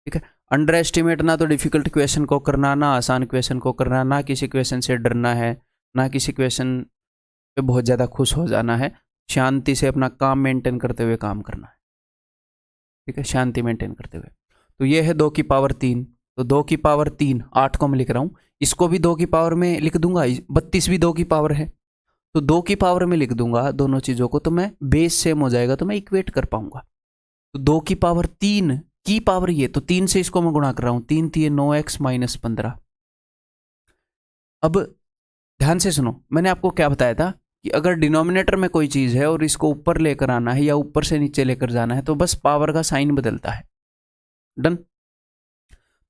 ठीक है। अंडर एस्टिमेट ना तो डिफिकल्ट क्वेश्चन को करना, ना आसान क्वेश्चन को करना, ना किसी क्वेश्चन से डरना है, ना किसी क्वेश्चन पे बहुत ज़्यादा खुश हो जाना है। शांति से अपना काम मेंटेन करते हुए काम करना है, ठीक है, शांति मेंटेन करते हुए। तो ये है 2 की पावर 3, तो 2 की पावर 3, 8 को मैं लिख रहा हूँ, इसको भी 2 की पावर में लिख दूंगा, 32 भी 2 की पावर है, तो 2 की पावर में लिख दूंगा दोनों चीज़ों को, तो मैं बेस सेम हो जाएगा, तो मैं इक्वेट कर पाऊंगा। तो 2 की पावर 3 की पावर ये, तो 3 से इसको मैं गुणा कर रहा हूँ, 3 3 9x माइनस 15। अब ध्यान से सुनो, मैंने आपको क्या बताया था कि अगर डिनोमिनेटर में कोई चीज़ है और इसको ऊपर लेकर आना है या ऊपर से नीचे लेकर जाना है, तो बस पावर का साइन बदलता है, डन।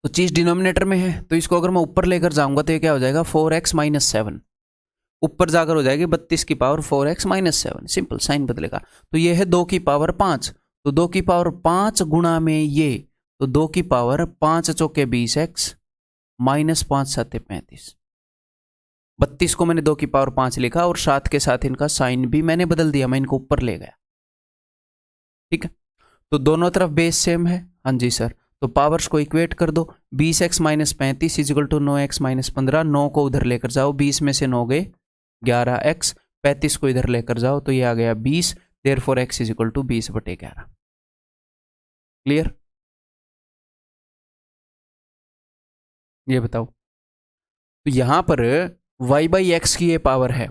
तो चीज़ डिनोमिनेटर में है, तो इसको अगर मैं ऊपर लेकर जाऊंगा तो ये क्या हो जाएगा, 4x माइनस 7, ऊपर जाकर हो जाएगी 32 की power 4x minus 7, simple, sign बदलेगा। तो ये है 2 की पावर 5, तो 2 की पावर 5 गुणा में ये, तो 2 की पावर 5 चौके 20x माइनस 5 7 35। 32 को मैंने 2 की पावर 5 लिखा और साथ के साथ इनका साइन भी मैंने बदल दिया, मैं इनको ऊपर ले गया, ठीक है। तो दोनों तरफ बेस सेम है, हाँ जी सर, तो पावर्स को इक्वेट कर दो, 20x minus 35 is equal to 9x minus 15, 9 को उधर लेकर जाओ, 20 में से 9 गए 11x, 35 को इधर लेकर जाओ तो ये आ गया 20, therefore x is equal to 20/11। Clear? ये बताओ, तो यहां पर y बाई एक्स की ये पावर है,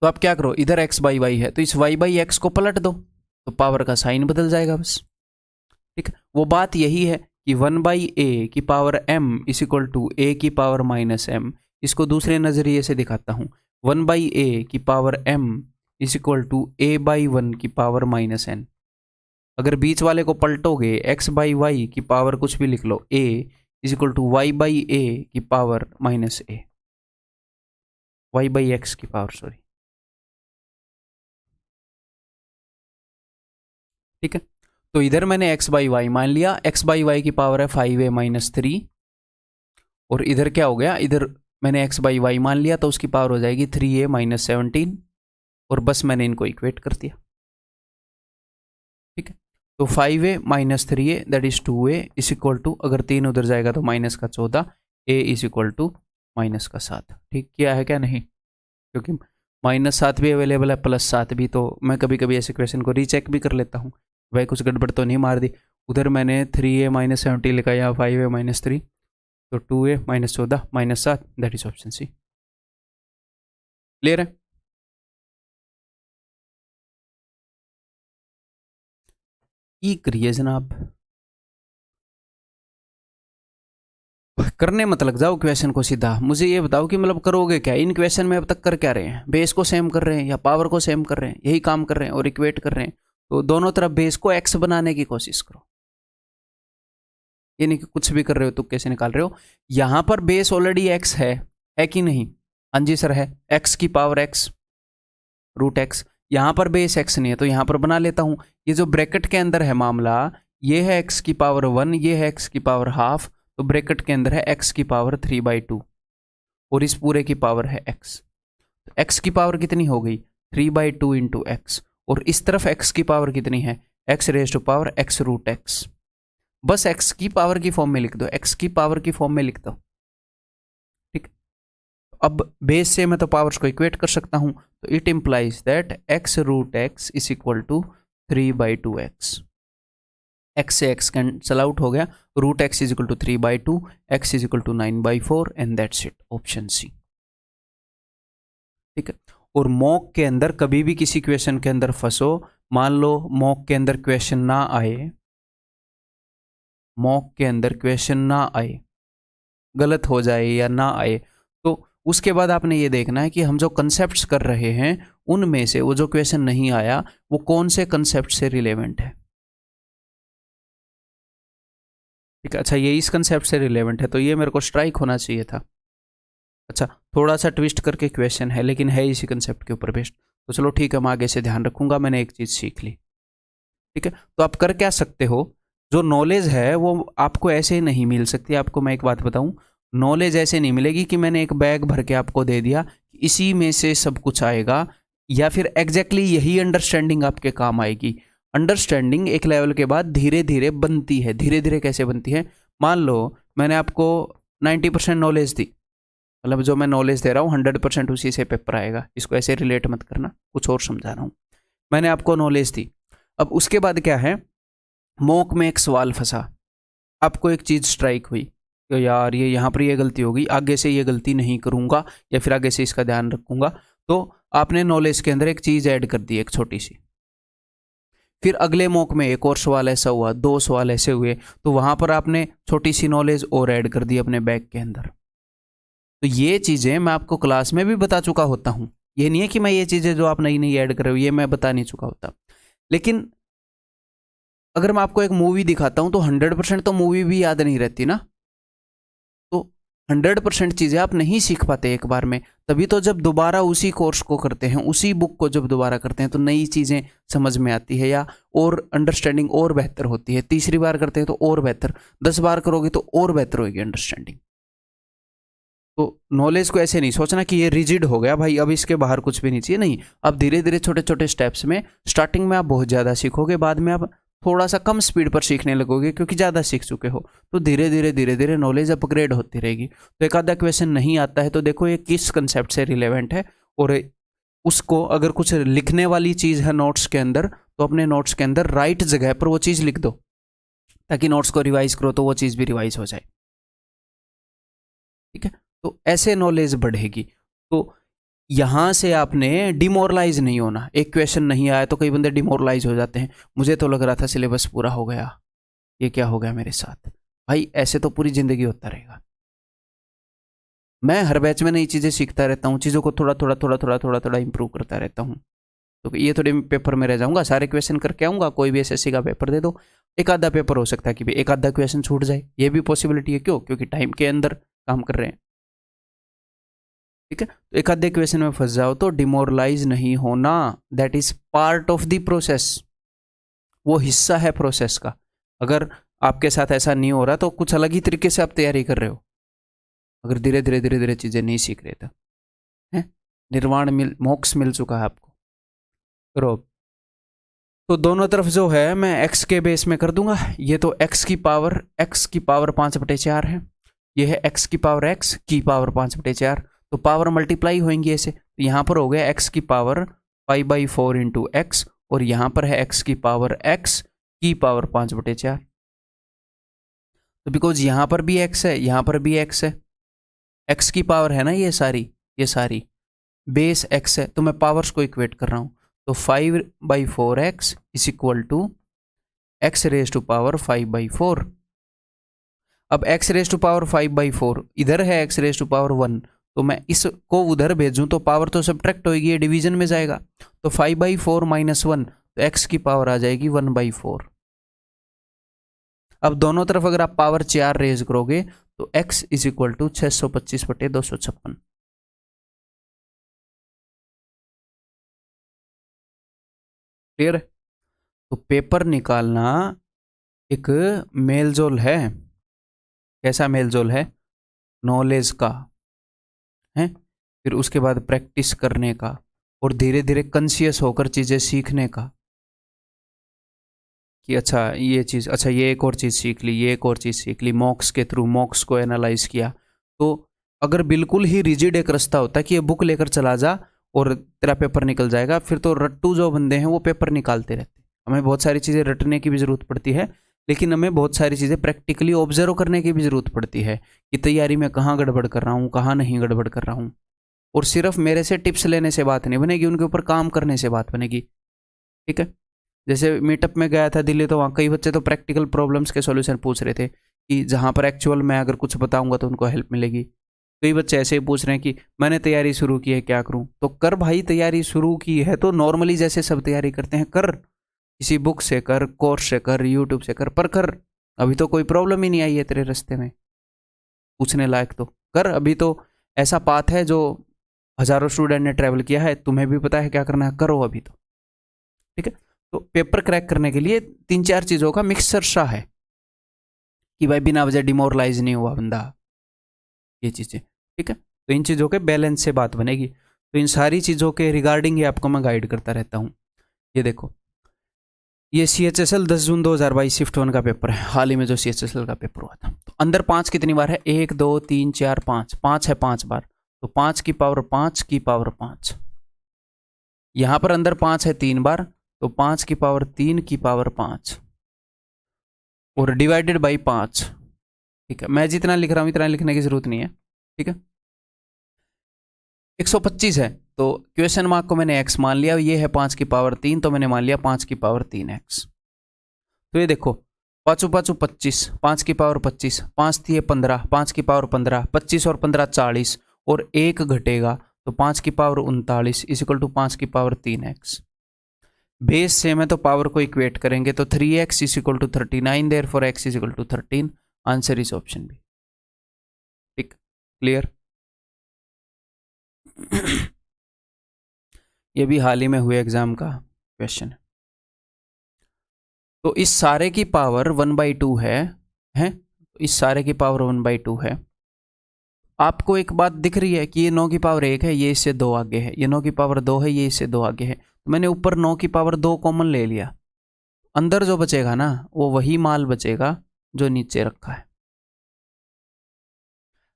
तो आप क्या करो, इधर x बाई वाई है, तो इस y बाई एक्स को पलट दो, तो पावर का साइन बदल जाएगा बस, ठीक है। वो बात यही है कि 1 बाई ए की power m is equal to a की पावर माइनस m। इसको दूसरे नजरिए से दिखाता हूं, 1 बाई ए की power m is equal to a by 1 की पावर माइनस n। अगर बीच वाले को पलटोगे x बाई वाई की पावर कुछ भी लिख लो, a is equal to y by a की power minus a, y by x की पावर, सॉरी, ठीक है। तो इधर मैंने x बाई वाई मान लिया, x बाई वाई की पावर है 5a माइनस 3, और इधर क्या हो गया, इधर मैंने x बाई वाई मान लिया तो उसकी पावर हो जाएगी 3a माइनस 17, और बस मैंने इनको इक्वेट कर दिया, ठीक है। तो 5a minus 3a that is 2a is equal to, अगर 3 उधर जाएगा तो माइनस का 14, a is equal to minus का 7। ठीक किया है क्या? नहीं, क्योंकि -7 भी अवेलेबल है, +7 भी, तो मैं कभी कभी ऐसे क्वेश्चन को रीचेक भी कर लेता हूँ, भाई कुछ गड़बड़ तो नहीं मार दी। उधर मैंने 3a माइनस 70 लिखा, यहाँ 5a माइनस 3, तो 2a minus 14 minus 7 that is option C. Clear है? ई करिए जनाब, करने मत लग जाओ क्वेश्चन को सीधा। मुझे ये बताओ कि मतलब करोगे क्या इन क्वेश्चन में, अब तक कर क्या रहे हैं? बेस को सेम कर रहे हैं या पावर को सेम कर रहे हैं? यही काम कर रहे हैं और इक्वेट कर रहे हैं। तो दोनों तरफ बेस को एक्स बनाने की कोशिश करो, ये नहीं कि कुछ भी कर रहे हो तो कैसे निकाल रहे हो। यहां पर बेस ऑलरेडी एक्स है कि नहीं? हाँ जी सर है, एक्स की पावर एक्स रूट एक्स। यहां पर बेस एक्स नहीं है तो यहां पर बना लेता हूं। ये जो ब्रैकेट के अंदर है मामला, ये है एक्स की पावर 1, ये है एक्स की पावर हाफ, तो ब्रैकेट के अंदर है एक्स की पावर 3/2 और इस पूरे की पावर है एक्स। तो एक्स की पावर कितनी हो गई? 3/2 इंटू एक्स, और इस तरफ एक्स की पावर कितनी है? X raise to power x root x. बस एक्स की पावर की फॉर्म में लिख दो, एक्स की पावर की फॉर्म में लिख दो, ठीक। अब बेस से मैं तो पावर्स को इक्वेट कर सकता हूं, तो it implies that x root x is equal to 3/2 x. X से एक्स कैंसल आउट हो गया, root x is equal to 3/2, x is equal to 9/4 and that's it, option C, ठीक है। और मॉक के अंदर कभी भी किसी क्वेश्चन के अंदर फंसो, मान लो मॉक के अंदर क्वेश्चन ना आए, मॉक के अंदर क्वेश्चन ना आए, गलत हो जाए या ना आए, तो उसके बाद आपने ये देखना है कि हम जो कंसेप्ट्स कर रहे हैं उनमें से वो जो क्वेश्चन नहीं आया वो कौन से कंसेप्ट से रिलेवेंट है, ठीक है। अच्छा ये इस कंसेप्ट से रिलेवेंट है तो ये मेरे को स्ट्राइक होना चाहिए था। अच्छा थोड़ा सा ट्विस्ट करके क्वेश्चन है लेकिन है इसी कंसेप्ट के ऊपर बेस्ड, तो चलो ठीक है, मैं आगे से ध्यान रखूंगा, मैंने एक चीज़ सीख ली, ठीक है। तो आप कर क्या सकते हो, जो नॉलेज है वो आपको ऐसे ही नहीं मिल सकती। आपको मैं एक बात बताऊं, नॉलेज ऐसे नहीं मिलेगी कि मैंने एक बैग भर के आपको दे दिया, इसी में से सब कुछ आएगा, या फिर एग्जैक्टली यही अंडरस्टैंडिंग आपके काम आएगी। अंडरस्टैंडिंग एक लेवल के बाद धीरे धीरे बनती है। धीरे धीरे कैसे बनती है? मान लो मैंने आपको 90% नॉलेज दी, मतलब जो मैं नॉलेज दे रहा हूँ 100% उसी से पेपर आएगा, इसको ऐसे रिलेट मत करना, कुछ और समझा रहा हूँ। मैंने आपको नॉलेज दी, अब उसके बाद क्या है, मॉक में एक सवाल फंसा, आपको एक चीज़ स्ट्राइक हुई तो यार ये यहाँ पर ये गलती हो गई, आगे से ये गलती नहीं करूँगा या फिर आगे से इसका ध्यान रखूँगा, तो आपने नॉलेज के अंदर एक चीज़ ऐड कर दी, एक छोटी सी। फिर अगले मॉक में एक और सवाल ऐसा हुआ, 2 सवाल ऐसे हुए, तो वहाँ पर आपने छोटी सी नॉलेज और ऐड कर दी अपने बैग के अंदर। तो ये चीज़ें मैं आपको क्लास में भी बता चुका होता हूँ, ये नहीं है कि मैं ये चीज़ें जो आप नई नई ऐड कर रहे हो ये मैं बता नहीं चुका होता। लेकिन अगर मैं आपको एक मूवी दिखाता हूँ तो 100% तो मूवी भी याद नहीं रहती ना, तो 100% चीज़ें आप नहीं सीख पाते एक बार में। तभी तो जब दोबारा उसी कोर्स को करते हैं, उसी बुक को जब दोबारा करते हैं तो नई चीज़ें समझ में आती है, या और अंडरस्टैंडिंग और बेहतर होती है। तीसरी बार करते हैं तो और बेहतर, 10 बार करोगे तो और बेहतर होगी अंडरस्टैंडिंग। तो नॉलेज को ऐसे नहीं सोचना कि ये रिजिड हो गया भाई, अब इसके बाहर कुछ भी नहीं चाहिए, नहीं। अब धीरे धीरे छोटे छोटे स्टेप्स में, स्टार्टिंग में आप बहुत ज़्यादा सीखोगे, बाद में आप थोड़ा सा कम स्पीड पर सीखने लगोगे क्योंकि ज़्यादा सीख चुके हो, तो धीरे धीरे नॉलेज अपग्रेड होती रहेगी। तो एक आधा क्वेश्चन नहीं आता है तो देखो ये किस कंसेप्ट से रिलेवेंट है, और उसको अगर कुछ लिखने वाली चीज़ है नोट्स के अंदर तो अपने नोट्स के अंदर राइट जगह पर वो चीज़ लिख दो, ताकि नोट्स को रिवाइज करो तो वो चीज़ भी रिवाइज हो जाए, ठीक है। तो ऐसे नॉलेज बढ़ेगी। तो यहाँ से आपने डिमोरलाइज नहीं होना। एक क्वेश्चन नहीं आया तो कई बंदे डिमोरलाइज हो जाते हैं, मुझे तो लग रहा था सिलेबस पूरा हो गया, ये क्या हो गया मेरे साथ। भाई ऐसे तो पूरी ज़िंदगी होता रहेगा। मैं हर बैच में नई चीज़ें सीखता रहता हूँ, चीज़ों को थोड़ा थोड़ा इंप्रूव करता रहता हूँ। तो ये थोड़े पेपर में रह जाऊंगा, सारे क्वेश्चन करके आऊंगा, कोई भी एसएससी का पेपर दे दो, एक आधा पेपर हो सकता है कि भाई एक आधा क्वेश्चन छूट जाए, ये भी पॉसिबिलिटी है। क्यों? क्योंकि टाइम के अंदर काम कर रहे हैं। ठीक है, तो एक आधे क्वेश्चन में फंस जाओ तो डिमोरलाइज नहीं होना, that is part of the process, वो हिस्सा है प्रोसेस का। अगर आपके साथ ऐसा नहीं हो रहा तो कुछ अलग ही तरीके से आप तैयारी कर रहे हो, अगर धीरे धीरे चीजें नहीं सीख रहे थे हैं। निर्वाण मोक्ष मिल चुका है आपको, करो। तो दोनों तरफ जो है मैं x के बेस में कर दूंगा, ये तो x की पावर 5/4 है, ये है x की पावर 5/4, तो पावर मल्टीप्लाई होंगी ऐसे, तो यहाँ पर हो गया x की पावर 5/4 इंटू एक्स, और यहाँ पर है x की पावर 5/4। तो बिकॉज यहाँ पर भी x है, यहाँ पर भी x है, x की पावर है ना ये सारी बेस x है, तो मैं पावर्स को इक्वेट कर रहा हूँ। तो 5/4x is equal to x raise to power 5/4। अब x रेज टू पावर 5/4 इधर है, x रेज टू पावर 1, तो मैं इसको उधर भेजूं तो पावर तो सब्ट्रैक्ट होगी, ये डिवीजन में जाएगा, तो 5/4 माइनस 1, तो x की पावर आ जाएगी 1/4। अब दोनों तरफ अगर आप पावर 4 रेज करोगे तो x is equal to 625/256। Clear है? तो पेपर निकालना एक मेलजोल है, कैसा मेलजोल है? नॉलेज का है, फिर उसके बाद प्रैक्टिस करने का, और धीरे धीरे कॉन्शियस होकर चीजें सीखने का, कि अच्छा ये चीज, अच्छा ये एक और चीज सीख ली, ये एक और चीज सीख ली, मॉक्स के थ्रू मॉक्स को एनालाइज किया। तो अगर बिल्कुल ही रिजिड एक रास्ता होता है कि ये बुक लेकर चला जा और तेरा पेपर निकल जाएगा, फिर तो रट्टू जो बंदे हैं वो पेपर निकालते रहते हैं। हमें बहुत सारी चीज़ें रटने की भी ज़रूरत पड़ती है, लेकिन हमें बहुत सारी चीज़ें प्रैक्टिकली ऑब्जर्व करने की भी ज़रूरत पड़ती है कि तैयारी में कहाँ गड़बड़ कर रहा हूँ, कहाँ नहीं गड़बड़ कर रहा हूँ। और सिर्फ मेरे से टिप्स लेने से बात नहीं बनेगी, उनके ऊपर काम करने से बात बनेगी। ठीक है, जैसे मीटअप में गया था दिल्ली, तो वहाँ कई बच्चे तो प्रैक्टिकल प्रॉब्लम्स के सॉल्यूशन पूछ रहे थे कि जहाँ पर एक्चुअल मैं अगर कुछ बताऊंगा तो उनको हेल्प मिलेगी। कई बच्चे ऐसे ही पूछ रहे हैं कि मैंने तैयारी शुरू की है, क्या करूं? तो कर भाई, तैयारी शुरू की है तो नॉर्मली जैसे सब तैयारी करते हैं कर, किसी बुक से कर, कोर्स से कर, यूट्यूब से कर, पर कर। अभी तो कोई प्रॉब्लम ही नहीं आई है तेरे रास्ते में पूछने लायक, तो कर। अभी तो ऐसा पाथ है जो हजारों स्टूडेंट ने ट्रैवल किया है, तुम्हें भी पता है क्या करना है, करो अभी तो। ठीक है, तो पेपर क्रैक करने के लिए 3-4 चीज़ों का मिक्सचर सा है कि भाई बिना वजह डिमोरलाइज नहीं हुआ बंदा, ये चीज़ें। ठीक है, तो इन चीज़ों के बैलेंस से बात बनेगी। तो इन सारी चीज़ों के रिगार्डिंग ही आपको मैं गाइड करता रहता हूँ। ये देखो, ये CHSL 10 जून 2022 शिफ्ट 1 का पेपर है, हाल ही में जो CHSL का पेपर हुआ था। तो अंदर 5 कितनी बार है? 1 2 3 4 5, 5 है 5 बार, तो 5 की पावर 5 की पावर 5। यहाँ पर अंदर 5 है 3 बार, तो 5 की पावर 3 की पावर 5, और डिवाइडेड बाई 5। ठीक है, मैं जितना लिख रहा हूँ इतना लिखने की जरूरत नहीं है। ठीक है, 125 है, तो क्वेश्चन मार्क को मैंने x मान लिया, ये है 5 की पावर 3, तो मैंने मान लिया 5 की पावर 3x। तो ये देखो, 5 5 25, 5 की पावर 25, 5 थी 15, 5 की पावर 15, 25 और 15 40, और 1 घटेगा तो 5 की पावर 39 इज इक्वल टू 5 की पावर 3x। बेस सेम है तो पावर को इक्वेट करेंगे तो 3x is equal to 39, therefore x is equal to 13। Answer is option B. ठीक, क्लियर? ये भी हाल ही में हुए एग्जाम का क्वेश्चन है। तो इस सारे की पावर 1/2 है, इस सारे की पावर 1/2 है। आपको एक बात दिख रही है कि ये 9 की पावर 1 है, ये इससे 2 आगे है, ये 9 की पावर 2 है, ये इससे 2 आगे है। तो मैंने ऊपर 9 की पावर 2 कॉमन ले लिया, अंदर जो बचेगा ना वो वही माल बचेगा जो नीचे रखा है।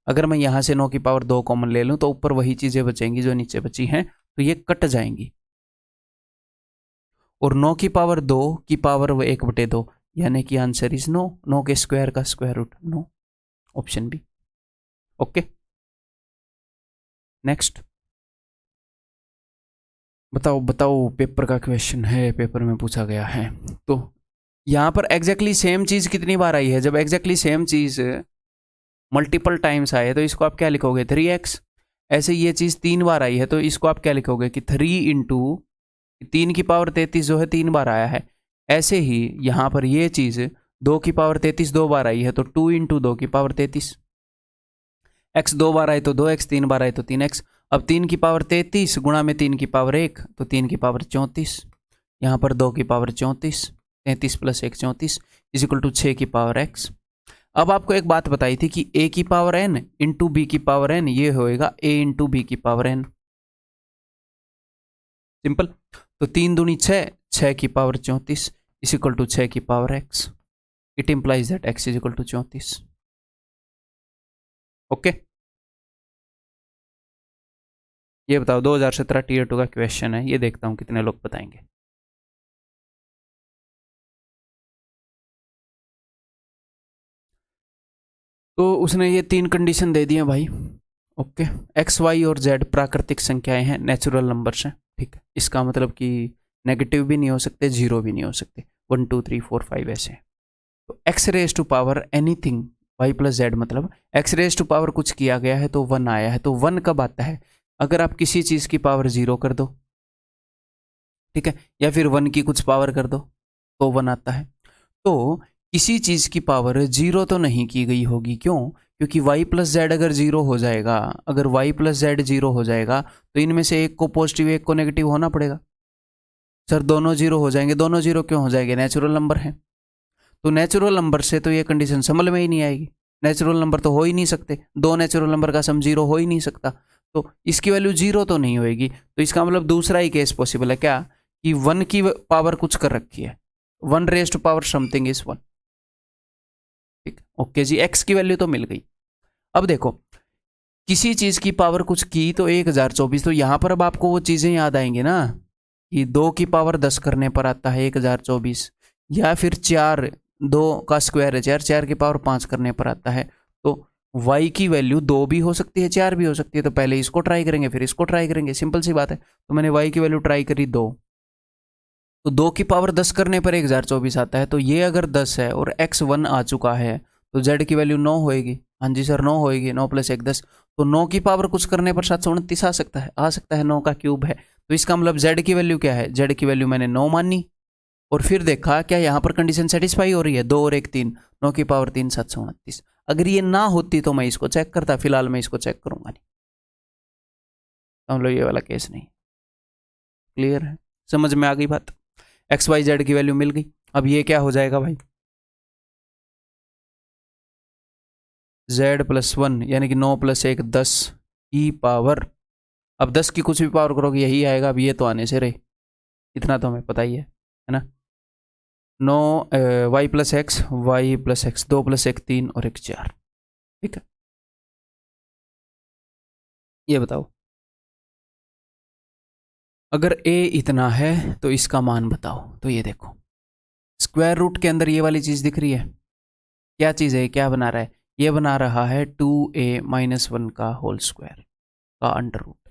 अगर मैं यहां से 9 की पावर 2 कॉमन ले लूं तो ऊपर वही चीजें बचेंगी जो नीचे बची हैं, तो ये कट जाएंगी। और 9 की पावर 2 की पावर 1/2, यानी कि आंसर इज 9, 9 के स्क्वायर का square root 9, option B. Okay, next बताओ पेपर का क्वेश्चन है, पेपर में पूछा गया है। तो यहां पर एग्जैक्टली सेम चीज कितनी बार आई है? जब एग्जैक्टली सेम चीज मल्टीपल टाइम्स आए तो इसको आप क्या लिखोगे? 3x। ऐसे ये चीज 3 बार आई है तो इसको आप क्या लिखोगे कि 3 इंटू 3 की पावर 33 जो है 3 बार आया है। ऐसे ही यहाँ पर ये चीज़ 2 की पावर 33 2 बार आई है, तो 2 इंटू 2 की पावर 33। x 2 बार आए तो 2x, 3 बार आए तो 3x। अब 3 की पावर 33 गुणा में 3 की पावर 1, तो 3 की पावर 34। यहाँ पर 2 की power 34, 33 plus 1 34 is equal to 6 की पावर x। अब आपको एक बात बताई थी कि a की पावर n इंटू बी की पावर n, ये होएगा a इंटू बी की पावर n। सिंपल। तो 3 दूनी 6, 6 की पावर 34 इज इक्वल टू 6 की power x। It implies that x is equal to 34। Okay, ये बताओ 2017 टीयर 2 का क्वेश्चन है, ये देखता हूं कितने लोग बताएंगे। तो उसने ये 3 कंडीशन दे दिए भाई। ओके, एक्स वाई और जेड प्राकृतिक संख्याएं हैं, नेचुरल नंबर्स हैं। ठीक है, इसका मतलब कि नेगेटिव भी नहीं हो सकते, जीरो भी नहीं हो सकते, 1 2 3 4 5 ऐसे। तो x raise to power anything y plus z, मतलब एक्स रेज टू पावर कुछ किया गया है तो 1 आया है। तो 1 कब आता है? अगर आप किसी चीज़ की पावर 0 कर दो, ठीक है, या फिर 1 की कुछ पावर कर दो तो 1 आता है। तो किसी चीज़ की पावर 0 तो नहीं की गई होगी, क्यों? क्योंकि y प्लस जेड अगर 0 हो जाएगा, अगर y प्लस जेड 0 हो जाएगा तो इनमें से एक को पॉजिटिव एक को नेगेटिव होना पड़ेगा। सर दोनों 0 हो जाएंगे, दोनों 0 क्यों हो जाएंगे? नेचुरल नंबर है। तो नेचुरल नंबर से तो ये कंडीशन समझ में ही नहीं आएगी। नेचुरल नंबर तो हो ही नहीं सकते, दो नेचुरल नंबर का सम 0 हो ही नहीं सकता, तो इसकी वैल्यू 0 तो नहीं होएगी। तो इसका मतलब दूसरा ही केस पॉसिबल है, क्या? कि 1 की पावर कुछ कर रखी है, 1 raise to power something is 1। ठीक, ओके जी, x की वैल्यू तो मिल गई। अब देखो, किसी चीज की पावर कुछ की तो 1024, तो यहां पर अब आपको वो चीजें याद आएंगी ना कि 2 की पावर 10 करने पर आता है 1024, या फिर 4, 2 का स्क्वायर है 4, 4 की पावर 5 करने पर आता है। तो y की वैल्यू 2 भी हो सकती है 4 भी हो सकती है, तो पहले इसको ट्राई करेंगे फिर इसको ट्राई करेंगे, सिंपल सी बात है। तो मैंने y की वैल्यू ट्राई करी 2, तो 2 की पावर 10 करने पर 1024 आता है। तो ये अगर 10 है और x 1 आ चुका है तो z की वैल्यू 9 होएगी। हाँ जी सर 9 होएगी, 9 प्लस 1 10। तो 9 की पावर कुछ करने पर 729 आ सकता है, आ सकता है, 9 का क्यूब है। तो इसका मतलब z की वैल्यू क्या है? z की वैल्यू मैंने 9 मानी और फिर देखा क्या यहाँ पर कंडीशन सेटिस्फाई हो रही है, 2 और 1 3, 9 की पावर 3 729। अगर ये ना होती तो मैं इसको चेक करता, फिलहाल मैं इसको चेक करूंगा नहीं। हम लोग ये वाला केस नहीं। क्लियर है, समझ में आ गई बात? एक्स वाई जेड की वैल्यू मिल गई। अब ये क्या हो जाएगा भाई? z प्लस 1 यानी कि 9 प्लस 1 10 की पावर, अब 10 की कुछ भी पावर करोगे यही आएगा। अब ये तो आने से रहे, इतना तो हमें पता ही है ना। 9 y plus x, y plus x, 2 plus 1 3 और 1 4। ठीक है, ये बताओ अगर a इतना है तो इसका मान बताओ। तो ये देखो स्क्वायर रूट के अंदर ये वाली चीज़ दिख रही है, क्या चीज़ है? क्या बना रहा है? ये बना रहा है 2a माइनस 1 का होल स्क्वायर का अंडर रूट।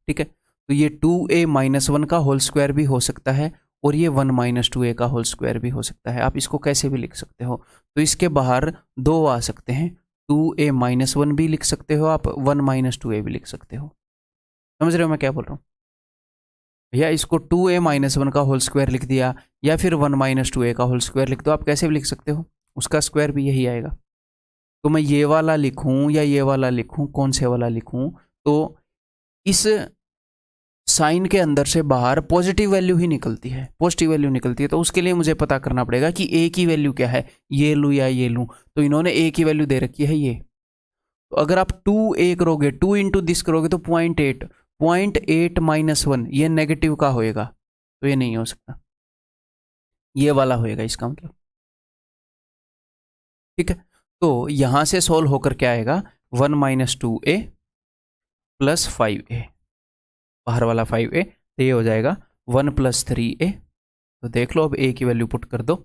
ठीक है, तो ये 2a माइनस 1 का होल स्क्वायर भी हो सकता है और ये 1 माइनस 2a का होल स्क्वायर भी हो सकता है। आप इसको कैसे भी लिख सकते हो। तो इसके बाहर 2 आ सकते हैं, 2a माइनस 1 भी लिख सकते हो आप, 1 माइनस 2a भी लिख सकते हो। समझ रहे हो मैं क्या बोल रहा हूँ? या इसको 2a माइनस 1 का होल स्क्वायर लिख दिया, या फिर 1 माइनस 2a का होल स्क्वायर लिख दो, आप कैसे भी लिख सकते हो, उसका स्क्वायर भी यही आएगा। तो मैं ये वाला लिखूं या ये वाला लिखूं, कौन से वाला लिखूं? तो इस साइन के अंदर से बाहर पॉजिटिव वैल्यू ही निकलती है, पॉजिटिव वैल्यू निकलती है। तो उसके लिए मुझे पता करना पड़ेगा कि a की वैल्यू क्या है, ये लूँ या ये लूँ। तो इन्होंने a की वैल्यू दे रखी है ये, तो अगर आप 2a करोगे, 2 इंटू दिस करोगे तो 0.8, 0.8 माइनस 1 ये नेगेटिव का होएगा, तो ये नहीं हो सकता, ये वाला होएगा इसका मतलब। ठीक है, तो यहां से सोल्व होकर क्या आएगा? 1 माइनस 2a प्लस 5a, बाहर वाला 5a, तो ये हो जाएगा 1 प्लस 3a। तो देख लो अब a की वैल्यू पुट कर दो,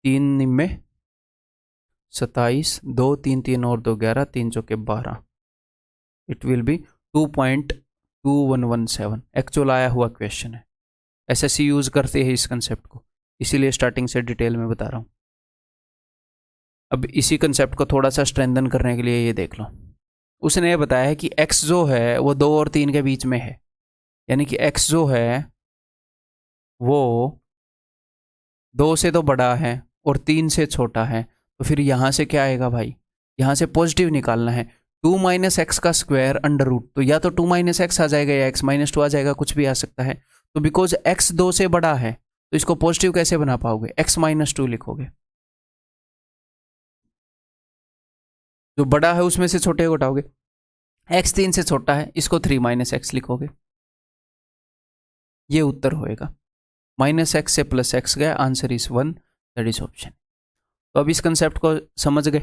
3 में 27, 2 3 3 और 2 11, 3 चौके 12, इट विल बी 2.2117। एक्चुअल आया हुआ क्वेश्चन है, एसएससी यूज करते हैं इस कंसेप्ट को, इसीलिए स्टार्टिंग से डिटेल में बता रहा हूँ। अब इसी कंसेप्ट को थोड़ा सा स्ट्रेंथन करने के लिए ये देख लो, उसने ये बताया है कि x जो है वो 2 और 3 के बीच में है। यानी कि x जो है वो 2 से तो बड़ा है और 3 से छोटा है, तो फिर यहाँ से क्या आएगा भाई, यहाँ से पॉजिटिव निकालना है। 2 माइनस एक्स का स्क्वायर अंडर रूट, तो या तो 2 माइनस एक्स आ जाएगा या x माइनस 2 आ जाएगा, कुछ भी आ सकता है। तो बिकॉज x 2 से बड़ा है तो इसको पॉजिटिव कैसे बना पाओगे, x माइनस 2 लिखोगे, जो बड़ा है उसमें से छोटे को घटाओगे। x 3 से छोटा है, इसको 3 माइनस एक्स लिखोगे, ये उत्तर होएगा। माइनस एक्स से प्लस एक्स गया, answer is 1, that is option. तो अब इस कंसेप्ट को समझ गए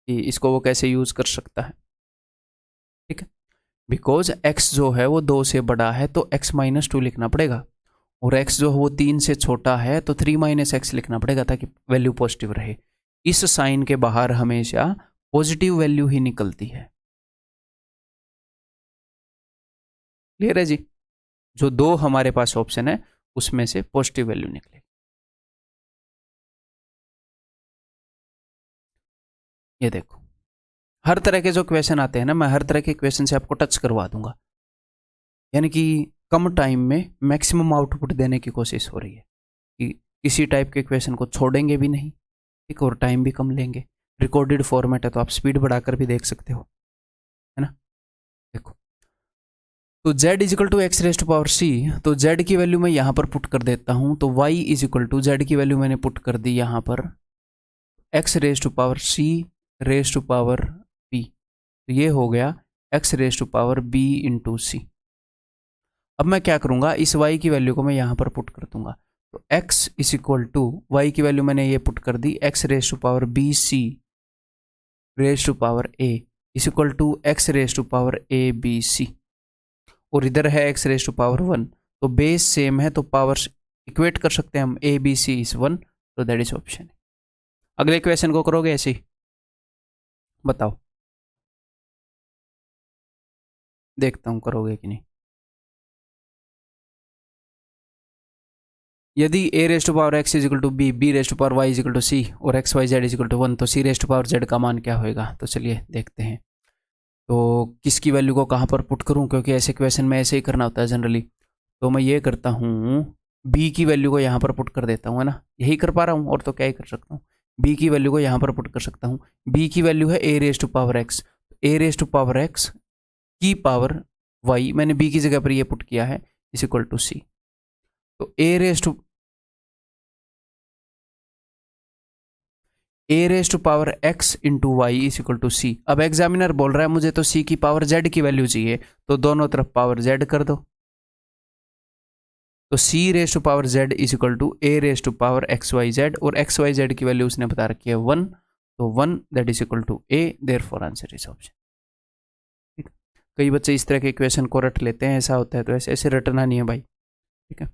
कि इसको वो कैसे यूज कर सकता है, ठीक है। बिकॉज x जो है वो 2 से बड़ा है तो x माइनस 2 लिखना पड़ेगा, और x जो है वो 3 से छोटा है तो 3 माइनस एक्स लिखना पड़ेगा ताकि वैल्यू पॉजिटिव रहे। इस साइन के बाहर हमेशा पॉजिटिव वैल्यू ही निकलती है। क्लियर है जी, जो 2 हमारे पास ऑप्शन है उसमें से पॉजिटिव वैल्यू निकलेगी। ये देखो, हर तरह के जो क्वेश्चन आते हैं ना, मैं हर तरह के क्वेश्चन से आपको टच करवा दूंगा, यानी कि कम टाइम में मैक्सिमम आउटपुट देने की कोशिश हो रही है कि किसी टाइप के क्वेश्चन को छोड़ेंगे भी नहीं, ठीक, और टाइम भी कम लेंगे। रिकॉर्डेड फॉर्मेट है तो आप स्पीड बढ़ाकर भी देख सकते हो, है ना। देखो, तो z is equal to x raised power c, तो z की वैल्यू मैं यहाँ पर पुट कर देता हूँ, तो y is equal to z की वैल्यू मैंने पुट कर दी यहाँ पर x rest power c raised power b, तो ये हो गया x rest power b into c. अब मैं क्या करूँगा, इस y की वैल्यू को मैं यहाँ पर पुट कर दूंगा, तो x is equal to y की वैल्यू मैंने ये पुट कर दी x rest power b c raised power a is equal to x rest power a b c, और इधर है x रेस्ट पावर 1, तो बेस सेम है तो पावर्स इक्वेट कर सकते हैं हम, a b c इज 1, तो दैट इज ऑप्शन। अगले क्वेश्चन को करोगे ऐसे ही, बताओ, देखता हूं करोगे कि नहीं। यदि a raised power x is equal to b, b raised power y is equal to c और x y z is equal to 1, तो c रेस्ट पावर z का मान क्या होएगा। तो चलिए देखते हैं, तो किसकी वैल्यू को कहाँ पर पुट करूँ, क्योंकि ऐसे क्वेश्चन में ऐसे ही करना होता है जनरली। तो मैं ये करता हूँ, b की वैल्यू को यहाँ पर पुट कर देता हूँ, है ना, यही कर पा रहा हूँ और तो क्या ही कर सकता हूँ। b की वैल्यू को यहाँ पर पुट कर सकता हूँ, b की वैल्यू है a raised power x, a raised power x की पावर y, मैंने b की जगह पर ये पुट किया है, इज इक्वल टू c। तो a raised power x into y is equal to c. अब एग्जामिनर बोल रहा है मुझे तो c की पावर z की वैल्यू चाहिए, तो दोनों तरफ पावर z कर दो, तो c raised power z is equal to a raised power x y z, और एक्स वाई जेड की वैल्यू उसने बता रखी है 1, तो 1 that is equal to a, therefore answer is option. कई बच्चे इस तरह के क्वेश्चन को रट लेते हैं, ऐसा होता है, तो ऐसे ऐसे रटना नहीं है भाई, ठीक है।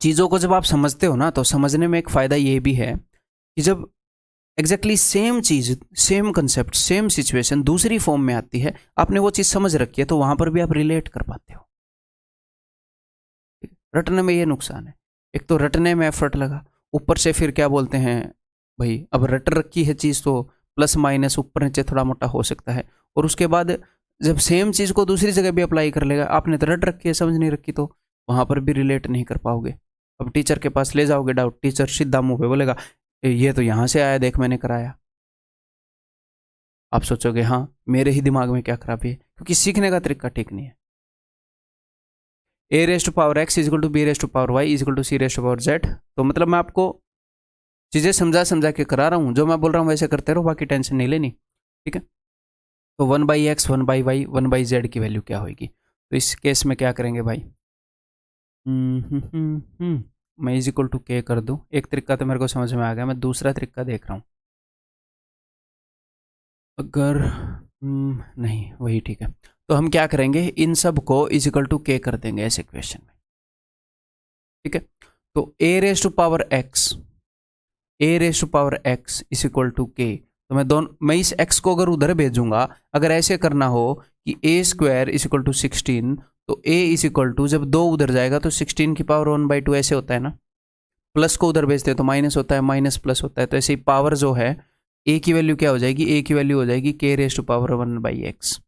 चीज़ों को जब आप समझते हो ना, तो समझने में एक फ़ायदा ये भी है कि जब एग्जैक्टली सेम चीज़, सेम कंसेप्ट, सेम सिचुएशन दूसरी फॉर्म में आती है, आपने वो चीज़ समझ रखी है, तो वहाँ पर भी आप रिलेट कर पाते हो। रटने में ये नुकसान है, एक तो रटने में एफर्ट लगा, ऊपर से फिर क्या बोलते हैं भाई, अब रट रखी है चीज़ तो प्लस माइनस ऊपर नीचे थोड़ा मोटा हो सकता है, और उसके बाद जब सेम चीज़ को दूसरी जगह भी अप्लाई कर लेगा, आपने तो रट रखी है, समझ नहीं रखी, तो वहाँ पर भी रिलेट नहीं कर पाओगे। अब टीचर के पास ले जाओगे डाउट, टीचर सीधा मुंह पे बोलेगा ये तो यहाँ से आया, देख मैंने कराया। आप सोचोगे हाँ मेरे ही दिमाग में क्या खराबी है, क्योंकि सीखने का तरीका ठीक नहीं है। a raised power x is equal to b raised power y is equal to c raised power z, तो मतलब मैं आपको चीज़ें समझा के करा रहा हूँ, जो मैं बोल रहा हूँ वैसे करते रहो, बाकी टेंशन नहीं लेनी, ठीक है। तो 1/x 1/y 1/z की वैल्यू क्या होगी, तो इस केस में क्या करेंगे भाई, मैं इज इक्वल टू के कर दूँ। एक तरीका तो मेरे को समझ में आ गया, मैं दूसरा तरीका देख रहा हूँ। अगर नहीं वही ठीक है, तो हम क्या करेंगे, इन सब को इज इक्वल टू के कर देंगे ऐसे क्वेश्चन में, ठीक है। तो a raised to power x, a raised to power x is equal to k, तो मैं इस x को अगर उधर भेजूंगा, अगर ऐसे करना हो कि a square is equal to 16, तो a इज इक्वल टू, जब 2 उधर जाएगा तो 16 की पावर 1/2 ऐसे होता है ना, प्लस को उधर भेजते हैं तो माइनस होता है, माइनस प्लस होता है, तो ऐसे ही पावर जो है a की वैल्यू क्या हो जाएगी, a की वैल्यू हो जाएगी k rest to power 1/x,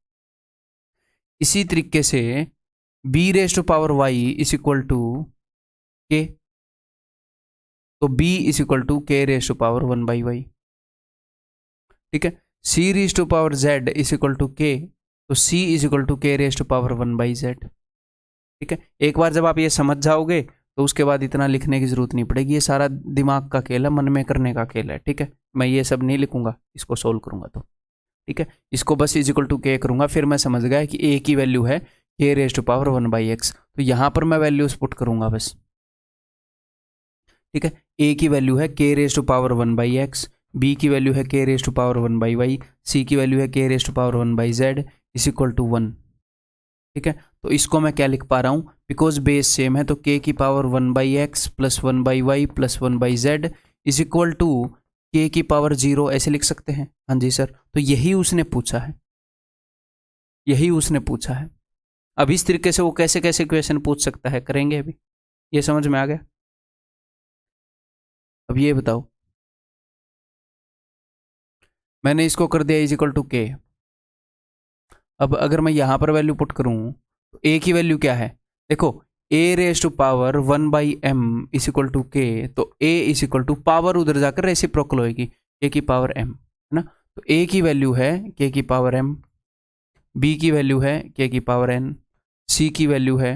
इसी तरीके से b raise to power y is equal to k, तो b is equal to k raise to power 1/y। ठीक है, c raise to power z is equal to k, तो c is equal to k raise to power 1/z। ठीक है, एक बार जब आप ये समझ जाओगे तो उसके बाद इतना लिखने की जरूरत नहीं पड़ेगी, ये सारा दिमाग का खेल है, मन में करने का खेल है। ठीक है, मैं ये सब नहीं लिखूंगा, इसको सोल्व करूंगा तो। ठीक है, इसको बस इज इक्वल टू k करूंगा, फिर मैं समझ गया कि a की वैल्यू है k raise to power 1/x, तो यहां पर मैं वैल्यूज पुट करूंगा बस। ठीक है, a की वैल्यू है k raise to power 1/x, b की वैल्यू है k raise to power 1/y, c की वैल्यू है k raise to power 1/z is equal to 1। ठीक है, तो इसको मैं क्या लिख पा रहा हूं, बिकॉज बेस सेम है तो k की power 1/x plus 1/y plus 1/z is equal to k की पावर 0 ऐसे लिख सकते हैं। हाँ जी सर, तो यही उसने पूछा है, यही उसने पूछा है। अब इस तरीके से वो कैसे कैसे क्वेश्चन पूछ सकता है, करेंगे अभी, ये समझ में आ गया। अब ये बताओ, मैंने इसको कर दिया इज इक्वल टू k। अब अगर मैं यहां पर वैल्यू पुट करूं तो a की वैल्यू क्या है, देखो a raise to power 1/m is equal to k, तो a is equal to power उधर जाकर रेसिप्रोकल होगी k की पावर m, है ना। तो a की वैल्यू है k की पावर m, b की वैल्यू है k की पावर n, c की वैल्यू है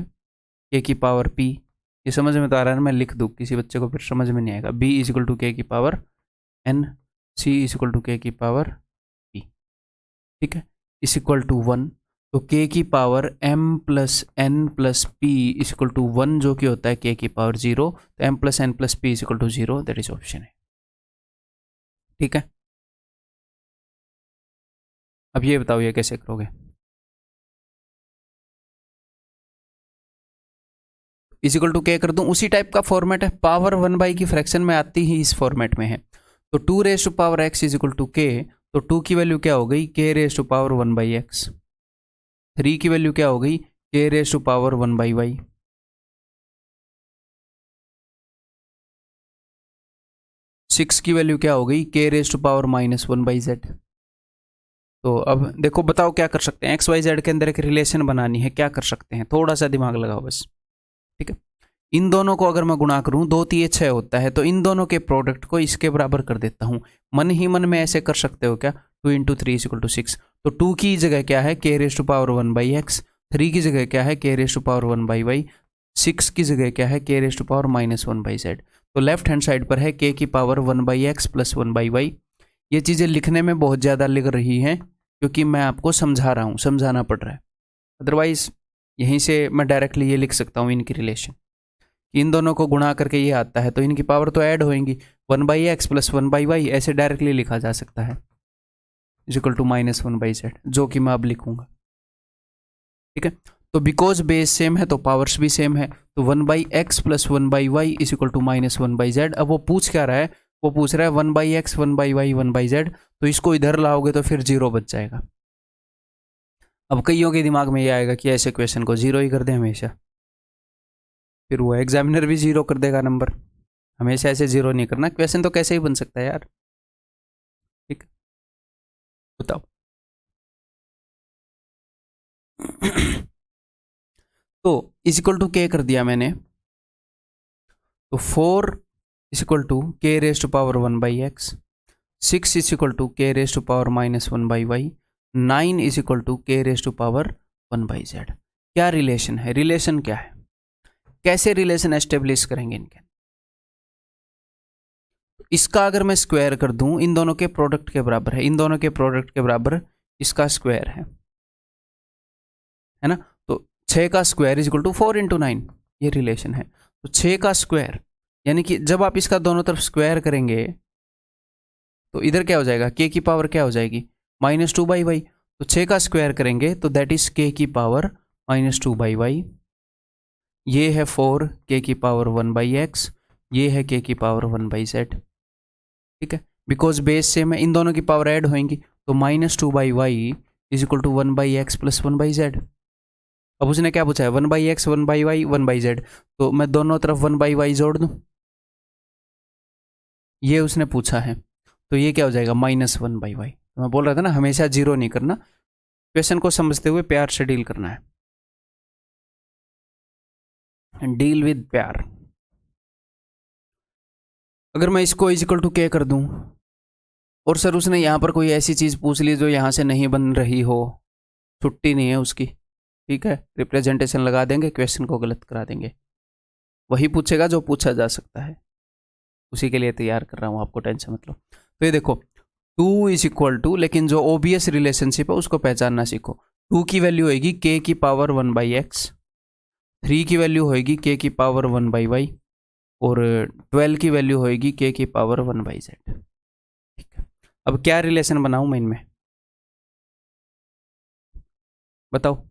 k की पावर p। ये समझ में तो आ रहा है ना, मैं लिख दूँ, किसी बच्चे को फिर समझ में नहीं आएगा। b is equal to k की power n, c is equal to k की पावर p। ठीक है, इज इक्वल टू 1, तो k की power m plus n plus p is equal to 1, जो कि होता है k की पावर 0, तो m plus n plus p is equal to 0, that is option है। ठीक है, अब ये बताओ ये कैसे करोगे। इज इक्वल टू k कर दूं, उसी टाइप का फॉर्मेट है, पावर 1/, की फ्रैक्शन में आती ही इस फॉर्मेट में है। तो 2 raise to power x is equal to k, तो 2 की वैल्यू क्या हो गई k raise to power 1/x, 3 की वैल्यू क्या हो गई k raise to power 1/y, 6 की वैल्यू क्या हो गई k raise to power -1/z। तो अब देखो, बताओ क्या कर सकते हैं, XYZ के अंदर एक रिलेशन बनानी है, क्या कर सकते हैं, थोड़ा सा दिमाग लगाओ बस। ठीक है, इन दोनों को अगर मैं गुणा करूं 2 3 6 होता है, तो इन दोनों के प्रोडक्ट को इसके बराबर कर देता हूं। मन ही मन में ऐसे कर सकते हो क्या, 2 इंटू 3 इज इक्वल टू 6, तो 2 की जगह क्या है k raise to power 1/x, 3 की जगह क्या है k raise to power 1/y, 6 की जगह क्या है k raise to power -1/z। तो लेफ्ट हैंड साइड पर है k की पावर 1/x प्लस 1/y। ये चीज़ें लिखने में बहुत ज़्यादा लग रही हैं क्योंकि मैं आपको समझा रहा हूँ, समझाना पड़ रहा है, अदरवाइज यहीं से मैं डायरेक्टली ये लिख सकता हूँ इनकी रिलेशन। इन दोनों को गुणा करके ये आता है, तो इनकी पावर तो ऐड होएंगी, 1/x प्लस 1/y ऐसे डायरेक्टली लिखा जा सकता है, इज इक्वल टू -1/z, जो कि मैं अब लिखूंगा। ठीक है, तो बिकॉज बेस सेम है तो पावर्स भी सेम है, तो 1/x plus 1/y is equal to -1/z। अब वो पूछ क्या रहा है, वो पूछ रहा है 1/x 1/y 1/z, तो इसको इधर लाओगे तो फिर 0 बच जाएगा। अब कईयों के दिमाग में ये आएगा कि ऐसे क्वेश्चन को 0 ही कर दें हमेशा, फिर वो एग्जामिनर भी 0 कर देगा नंबर। हमेशा ऐसे 0 नहीं करना, क्वेश्चन तो कैसे ही बन सकता है यार। ठीक, बताओ। तो इज इक्वल टू k कर दिया मैंने, तो 4 is equal to k raise to power 1/x, 6 is equal to k raise to power -1/y, 9 is equal to k raise to power 1/z। क्या रिलेशन है, रिलेशन क्या है, कैसे रिलेशन एस्टेब्लिश करेंगे इनके। इसका अगर मैं स्क्वायर कर दूं, इन दोनों के प्रोडक्ट के बराबर है, इन दोनों के प्रोडक्ट के बराबर इसका स्क्वायर है ना। तो 6 का square is equal to 4 into 9, ये रिलेशन है। तो 6 का स्क्वायर यानी कि जब आप इसका दोनों तरफ स्क्वायर करेंगे तो इधर क्या हो जाएगा, k की पावर क्या हो जाएगी -2/y। तो 6 का स्क्वायर करेंगे तो दैट इज k की पावर -2/y। ये है 4 k की पावर 1/x, ये है k की पावर 1/z। ठीक है, बिकॉज बेस सेम है, इन दोनों की पावर ऐड होएंगी, तो -2/y is equal to 1/x plus 1/z। अब उसने क्या पूछा है, 1/x 1/y 1/z, तो मैं दोनों तरफ 1/y जोड़ दूं, ये उसने पूछा है, तो ये क्या हो जाएगा -1/y। तो मैं बोल रहा था ना हमेशा 0 नहीं करना, क्वेश्चन को समझते हुए प्यार से डील करना है, डील विद प्यार। अगर मैं इसको इक्वल टू के कर दूं और सर उसने यहाँ पर कोई ऐसी चीज़ पूछ ली जो यहाँ से नहीं बन रही हो, छुट्टी नहीं है उसकी, ठीक है, रिप्रेजेंटेशन लगा देंगे, क्वेश्चन को गलत करा देंगे। वही पूछेगा जो पूछा जा सकता है, उसी के लिए तैयार कर रहा हूँ, आपको टेंशन मतलब। तो ये देखो 2 इज इक्वल टू, लेकिन जो ओबीएस रिलेशनशिप है उसको पहचानना सीखो। 2 की वैल्यू होगी के की पावर 1/x, 3 की वैल्यू होगी के की पावर 1/y, और 12 की वैल्यू होगी के की पावर 1/z। ठीक है, अब क्या रिलेशन बनाऊं मैं इनमें, बताओ।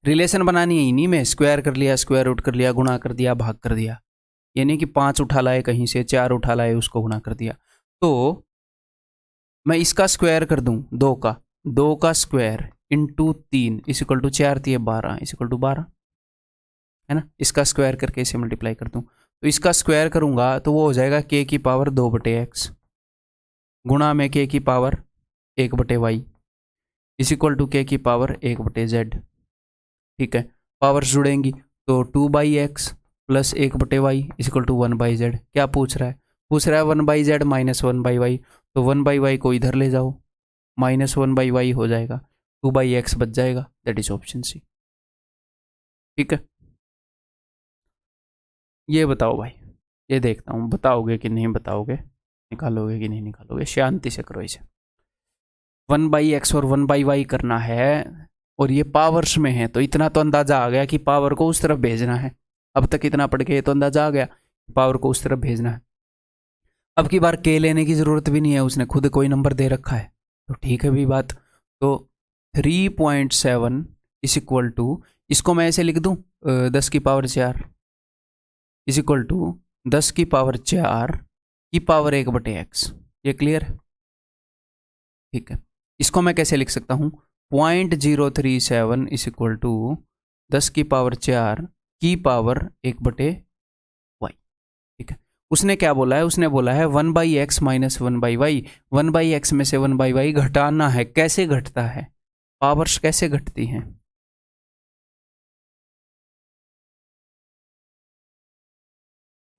रिलेशन बनानी है ही नहीं, मैं स्क्वायर कर लिया, स्क्वायर रूट कर लिया, गुणा कर दिया, भाग कर दिया, ये नहीं कि 5 उठा लाए कहीं से, 4 उठा लाए उसको गुणा कर दिया। तो मैं इसका स्क्वायर कर दूं, 2 का square into 3 is equal to 4 दिए 12 इज इक्वल टू 12, है ना। इसका स्क्वायर करके इसे मल्टीप्लाई कर दूं, तो इसका स्क्वायर करूंगा तो वो हो जाएगा के की पावर 2/x गुणा में के की power 1/y is equal to के की पावर 1/z। ठीक है, पावर्स जुड़ेंगी तो 2/x plus 1/y is equal to 1/z। क्या पूछ रहा है, पूछ रहा है 1/z माइनस 1/y, तो 1/y को इधर ले जाओ, माइनस 1/y हो जाएगा, 2/x बच जाएगा, दैट इज ऑप्शन सी। ठीक है, ये बताओ भाई, ये देखता हूँ बताओगे कि नहीं बताओगे, निकालोगे कि नहीं निकालोगे, शांति से करो इसे। 1/x और 1/y करना है, और ये पावर्स में है, तो इतना तो अंदाजा आ गया कि पावर को उस तरफ भेजना है। अब तक इतना पढ़ के तो अंदाजा आ गया पावर को उस तरफ भेजना है। अब की बार के लेने की जरूरत भी नहीं है, उसने खुद कोई नंबर दे रखा है, तो ठीक है भी बात। तो 3.7 इज इक्वल टू, इसको मैं ऐसे लिख दूं 10 की पावर 4 इज इक्वल टू 10 की पावर 4 की पावर 1/x। ये क्लियर है? ठीक है, इसको मैं कैसे लिख सकता हूँ, 0.037 इज इक्वल टू 10 की पावर 4 की पावर 1/y। ठीक है, उसने क्या बोला है, उसने बोला है 1/x माइनस 1/y, 1/x में से 1/y घटाना है। कैसे घटता है, पावर्स कैसे घटती हैं,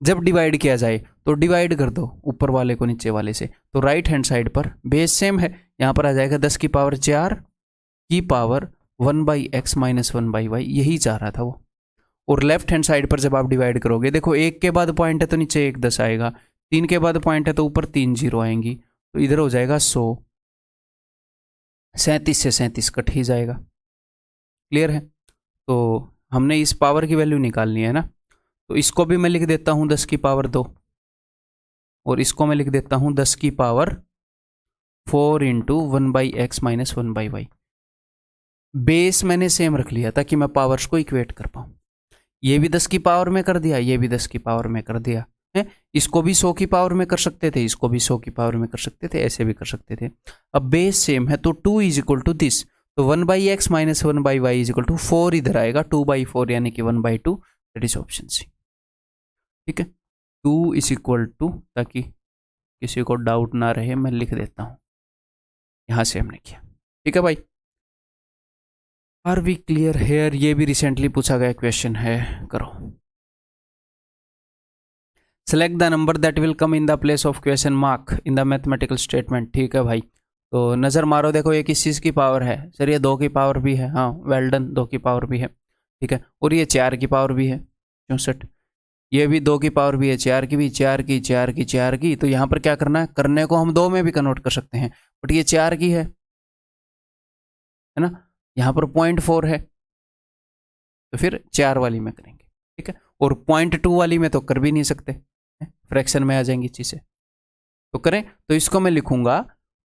जब डिवाइड किया जाए तो डिवाइड कर दो ऊपर वाले को नीचे वाले से, तो राइट हैंड साइड पर बेस सेम है, यहां पर आ जाएगा 10 की पावर 4 की पावर 1/x माइनस 1/y, यही चाह रहा था वो। और लेफ्ट हैंड साइड पर जब आप डिवाइड करोगे, देखो 1 के बाद पॉइंट है तो नीचे 1 10 आएगा, 3 के बाद पॉइंट है तो ऊपर 3 0 आएंगी, तो इधर हो जाएगा 100, 37 से 37 कट ही जाएगा। क्लियर है? तो हमने इस पावर की वैल्यू निकालनी है ना, तो इसको भी मैं लिख देता हूं 10 की पावर 2, और इसको मैं लिख देता हूं 10 की power 4 into 1/x minus 1/y। Base मैंने सेम रख लिया ताकि मैं पावर्स को इक्वेट कर पाऊं। ये भी 10 की पावर में कर दिया, ये भी 10 की पावर में कर दिया है। इसको भी 100 की पावर में कर सकते थे, इसको भी 100 की पावर में कर सकते थे, ऐसे भी कर सकते थे। अब बेस सेम है तो 2 इज इक्वल टू दिस, तो 1/x minus 1/y is equal to 4 इधर आएगा, 2/4 यानी कि 1/2, दैट इज ऑप्शन सी। ठीक है, 2 इज इक्वल टू, ताकि किसी को डाउट ना रहे मैं लिख देता हूं, यहां से हमने किया। ठीक है भाई, आर वी क्लियर हेयर? ये भी रिसेंटली पूछा गया क्वेश्चन है, करो। Select the number that will come in the place of question mark in the mathematical statement. ठीक है भाई, तो नज़र मारो, देखो ये किस चीज़ की पावर है, सर ये 2 की पावर भी है, हाँ वेल डन, 2 की पावर भी है। ठीक है, और ये 4 की पावर भी है 64, ये भी 2 की पावर भी है, 4 की भी, 4 की 4 की 4 की। तो यहाँ पर क्या करना है, करने को हम 2 में भी कन्वर्ट कर सकते हैं, बट ये 4 की है ना, यहाँ पर 0.4 है, तो फिर 4 वाली में करेंगे। ठीक है, और 0.2 वाली में तो कर भी नहीं सकते, फ्रैक्शन में आ जाएंगी चीज़ें, तो करें। तो इसको मैं लिखूंगा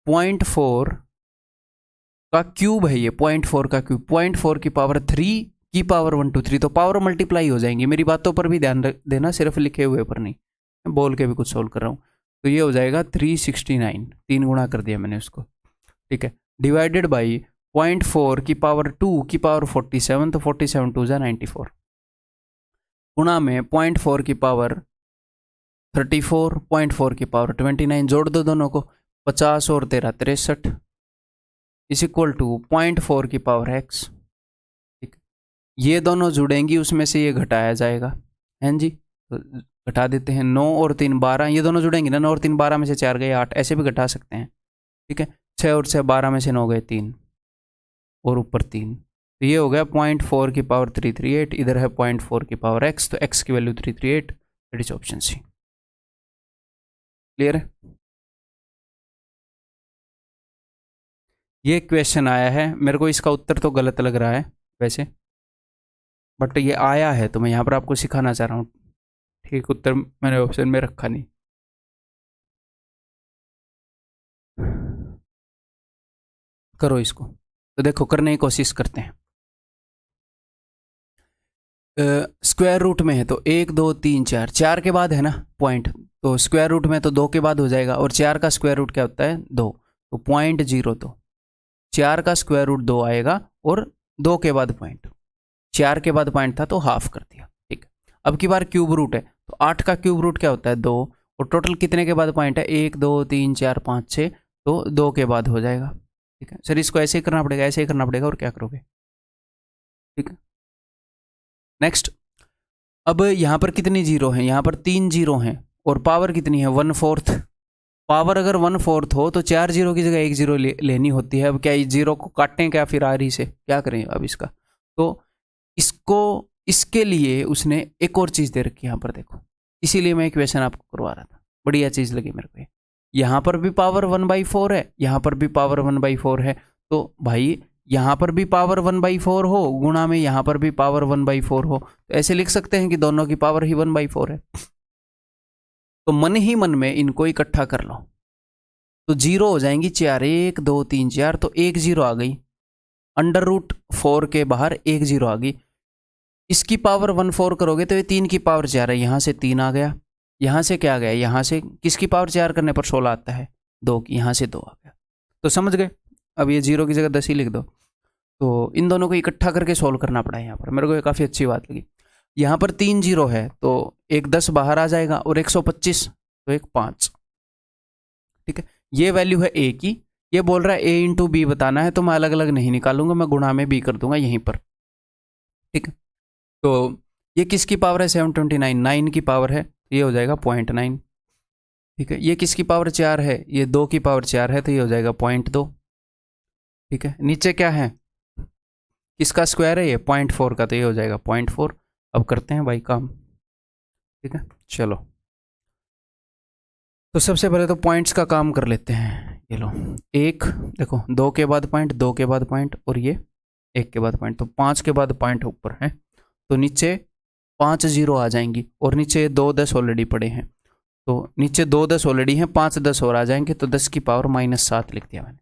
0.4 का क्यूब है, ये 0.4 का क्यूब, 0.4 की पावर 3 की पावर 1 2 3, तो पावर मल्टीप्लाई हो जाएंगी। मेरी बातों पर भी ध्यान देना, सिर्फ लिखे हुए पर नहीं, मैं बोल के भी कुछ सोल्व कर रहा हूँ। तो ये हो जाएगा 369, 3 गुणा कर दिया मैंने उसको। ठीक है, डिवाइडेड बाई 0.4 की पावर 2 की पावर 47, तो 47 2 जा 94, गुणा में 0.4 की पावर 34, 0.4 की पावर 29, जोड़ दो दोनों को, 50 और 13 63, इज इक्वल टू 0.4 की पावर x। ठीक, ये दोनों जुड़ेंगी, उसमें से ये घटाया जाएगा, हैं जी। तो घटा देते हैं, 9 और 3 12, ये दोनों जुड़ेंगे ना, 9 और 3 12 में से 4 गए 8, ऐसे भी घटा सकते हैं। ठीक है, 6 और 6 12 में से 9 गए 3 और ऊपर 3, तो ये हो गया 0.4 की पावर 338, इधर है 0.4 की पावर x, तो x की value 338, that is option C. Clear है? ये क्वेश्चन आया है, मेरे को इसका उत्तर तो गलत लग रहा है वैसे, बट ये आया है तो मैं यहाँ पर आपको सिखाना चाह रहा हूँ। ठीक उत्तर मैंने ऑप्शन में रखा नहीं। करो इसको, तो देखो करने की कोशिश करते हैं। स्क्वायर रूट में है तो 1 2 3 4, 4 के बाद है ना पॉइंट, तो स्क्वायर रूट में तो 2 के बाद हो जाएगा, और 4 का स्क्वायर रूट क्या होता है 2, तो 0.02, 4 का स्क्वायर रूट 2 आएगा, और 2 के बाद पॉइंट, 4 के बाद पॉइंट था तो हाफ कर दिया। ठीक, अब की बार क्यूब रूट है, तो 8 का क्यूब रूट क्या होता है 2, और टोटल कितने के बाद पॉइंट है 1 2 3 4 5 6, तो 2 के बाद हो जाएगा। ठीक है सर, इसको ऐसे ही करना पड़ेगा, ऐसे ही करना पड़ेगा, और क्या करोगे। ठीक है, नेक्स्ट। अब यहाँ पर कितनी जीरो हैं, यहाँ पर 3 जीरो हैं, और पावर कितनी है 1/4। पावर अगर 1/4 हो तो 4 जीरो की जगह 1 जीरो लेनी होती है। अब क्या इस जीरो को काटें क्या फिर आरी से, क्या करें अब इसका, तो इसको, इसके लिए उसने एक और चीज़ दे रखी है यहाँ पर देखो, इसीलिए मैं इक्वेशन आपको करवा रहा था, बढ़िया चीज़ लगी मेरे को। यहाँ पर भी पावर 1/4 है, यहाँ पर भी पावर 1/4 है, तो भाई यहाँ पर भी पावर 1/4 हो, गुणा में यहाँ पर भी पावर 1/4 हो, तो ऐसे लिख सकते हैं कि दोनों की पावर ही 1/4 है। तो मन ही मन में इनको इकट्ठा कर लो, तो जीरो हो जाएंगी 4, 1 2 3 4, तो 1 जीरो आ गई, √4 के बाहर 1 जीरो आ गई। इसकी पावर 1/4 करोगे तो ये 3 की पावर 4 है, यहाँ से 3 आ गया, यहाँ से क्या आ गया, यहाँ से किसकी पावर 4 करने पर 16 आता है 2 की, यहाँ से 2 आ गया, तो समझ गए। अब ये जीरो की जगह 10 ही लिख दो। तो इन दोनों को इकट्ठा करके सोल्व करना पड़ा है यहाँ पर, मेरे को ये काफ़ी अच्छी बात लगी। यहाँ पर 3 जीरो है तो एक 10 बाहर आ जाएगा, और 125 तो एक 5। ठीक है, ये वैल्यू है ए की, ये बोल रहा है ए इंटू बी बताना है, तो मैं अलग अलग नहीं निकालूंगा, मैं गुणा में बी कर दूंगा यहीं पर। ठीक है, तो ये किसकी पावर है 729, 9 की पावर है, तो ये हो जाएगा 0.9। ठीक है, ये किसकी पावर 4 है, ये 2 की पावर 4 है, तो ये हो जाएगा 0.2। ठीक है, नीचे क्या है, किसका स्क्वायर है ये 0.4 का, तो ये हो जाएगा 0.4। अब करते हैं भाई काम। ठीक है, चलो तो सबसे पहले तो पॉइंट्स का काम कर लेते हैं। ये लो, एक देखो 2 के बाद पॉइंट, 2 के बाद पॉइंट, और ये 1 के बाद पॉइंट, तो 5 के बाद पॉइंट ऊपर है, तो नीचे 5 जीरो आ जाएंगी, और नीचे 2 10 ऑलरेडी पड़े हैं, तो नीचे 2 10 ऑलरेडी हैं, 5 10 और आ जाएंगे, तो 10 की पावर -7 लिख दिया मैंने।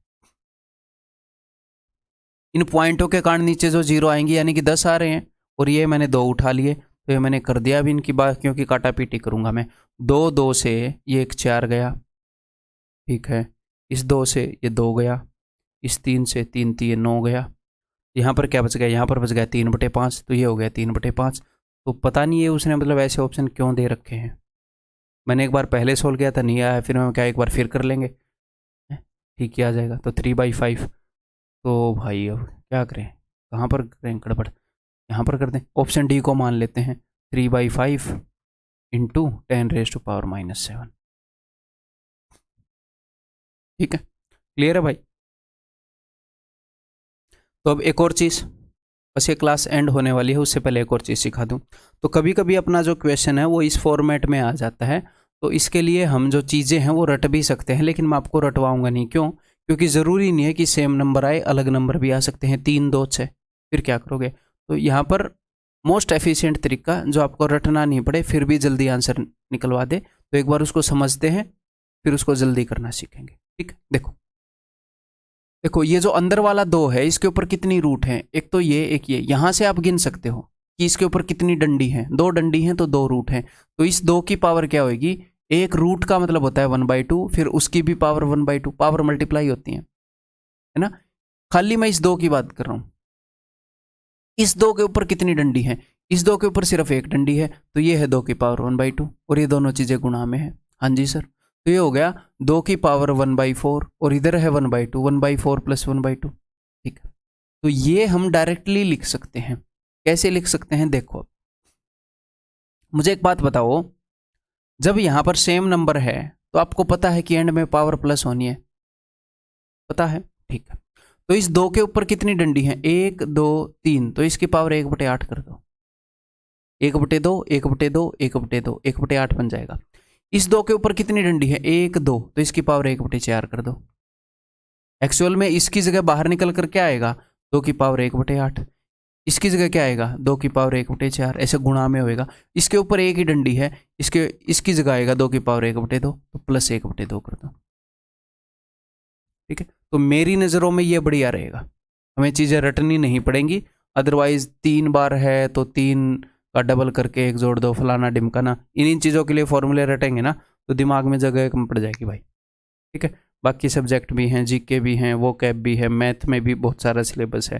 इन पॉइंटों के कारण नीचे जो जीरो आएंगी यानी कि 10 आ रहे हैं, और ये मैंने 2 उठा लिए, तो ये मैंने कर दिया अभी इनकी बात, क्योंकि काटा पीटी करूंगा मैं। 2 2 से ये एक 4 गया, ठीक है, इस 2 से ये 2 गया, इस 3 से 3 3 9 गया, यहाँ पर क्या बच गया, यहाँ पर बच गया 3/5, तो ये हो गया 3/5। तो पता नहीं है उसने मतलब ऐसे ऑप्शन क्यों दे रखे हैं, मैंने एक बार पहले सोल्व किया था नहीं आया, फिर मैं क्या एक बार फिर कर लेंगे, ठीक ही आ जाएगा। तो 3/5, तो भाई अब क्या करें, कहाँ पर करें गड़बड़, यहाँ पर कर दें, ऑप्शन डी को मान लेते हैं, 3/5 इंटू 10⁻⁻7। ठीक है, क्लियर है भाई। तो अब एक और चीज़, बस ये क्लास एंड होने वाली है, उससे पहले एक और चीज़ सिखा दूँ। तो कभी कभी अपना जो क्वेश्चन है वो इस फॉर्मेट में आ जाता है, तो इसके लिए हम जो चीज़ें हैं वो रट भी सकते हैं, लेकिन मैं आपको रटवाऊंगा नहीं। क्यों? क्योंकि ज़रूरी नहीं है कि सेम नंबर आए, अलग नंबर भी आ सकते हैं, 3 2 6, फिर क्या करोगे। तो यहाँ पर मोस्ट एफिशिएंट तरीका जो आपको रटना नहीं पड़े, फिर भी जल्दी आंसर निकलवा दे, तो एक बार उसको समझते हैं, फिर उसको जल्दी करना सीखेंगे। ठीक है, देखो देखो ये जो अंदर वाला 2 है, इसके ऊपर कितनी रूट हैं, एक तो ये एक ये, यहाँ से आप गिन सकते हो कि इसके ऊपर कितनी डंडी हैं, 2 डंडी हैं तो 2 रूट हैं, तो इस 2 की पावर क्या होगी, एक रूट का मतलब होता है 1/2, फिर उसकी भी पावर 1/2, पावर मल्टीप्लाई होती है ना। खाली मैं इस 2 की बात कर रहा हूँ, इस 2 के ऊपर कितनी डंडी है, इस 2 के ऊपर सिर्फ एक डंडी है, तो ये है 2 की पावर 1/2, और ये दोनों चीजें गुणा में है। हाँ जी सर, तो ये हो गया 2 की पावर 1/4 और इधर है 1/2, 1/4 + 1/2। ठीक है, तो ये हम डायरेक्टली लिख सकते हैं। कैसे लिख सकते हैं देखो, मुझे एक बात बताओ, जब यहां पर सेम नंबर है तो आपको पता है कि एंड में पावर प्लस होनी है, पता है? ठीक है, तो इस 2 के ऊपर कितनी डंडी है? 1 2 3, तो इसकी पावर 1/8 कर दो। 1/2 1/2 1/2 1/8 बन जाएगा। इस 2 के ऊपर कितनी डंडी है? 1 2, तो इसकी पावर 1/4 कर दो। एक्चुअल में इसकी जगह बाहर निकल कर क्या आएगा? 2 की पावर 1/8। इसकी जगह क्या आएगा? 2 की पावर 1/4, ऐसे गुणा में होएगा। इसके ऊपर एक ही डंडी है, इसकी जगह आएगा 2 की पावर 1/2, तो प्लस 1/2 कर दो। ठीक है, तो मेरी नज़रों में ये बढ़िया रहेगा, हमें चीज़ें रटनी नहीं पड़ेंगी। अदरवाइज 3 बार है तो 3 का डबल करके 1 जोड़ दो, फलाना डिमकाना, इन चीज़ों के लिए फॉर्मूले रटेंगे ना तो दिमाग में जगह कम पड़ जाएगी भाई। ठीक है, बाकी सब्जेक्ट भी हैं, जीके भी हैं, वो कैब भी है, मैथ में भी बहुत सारा सिलेबस है।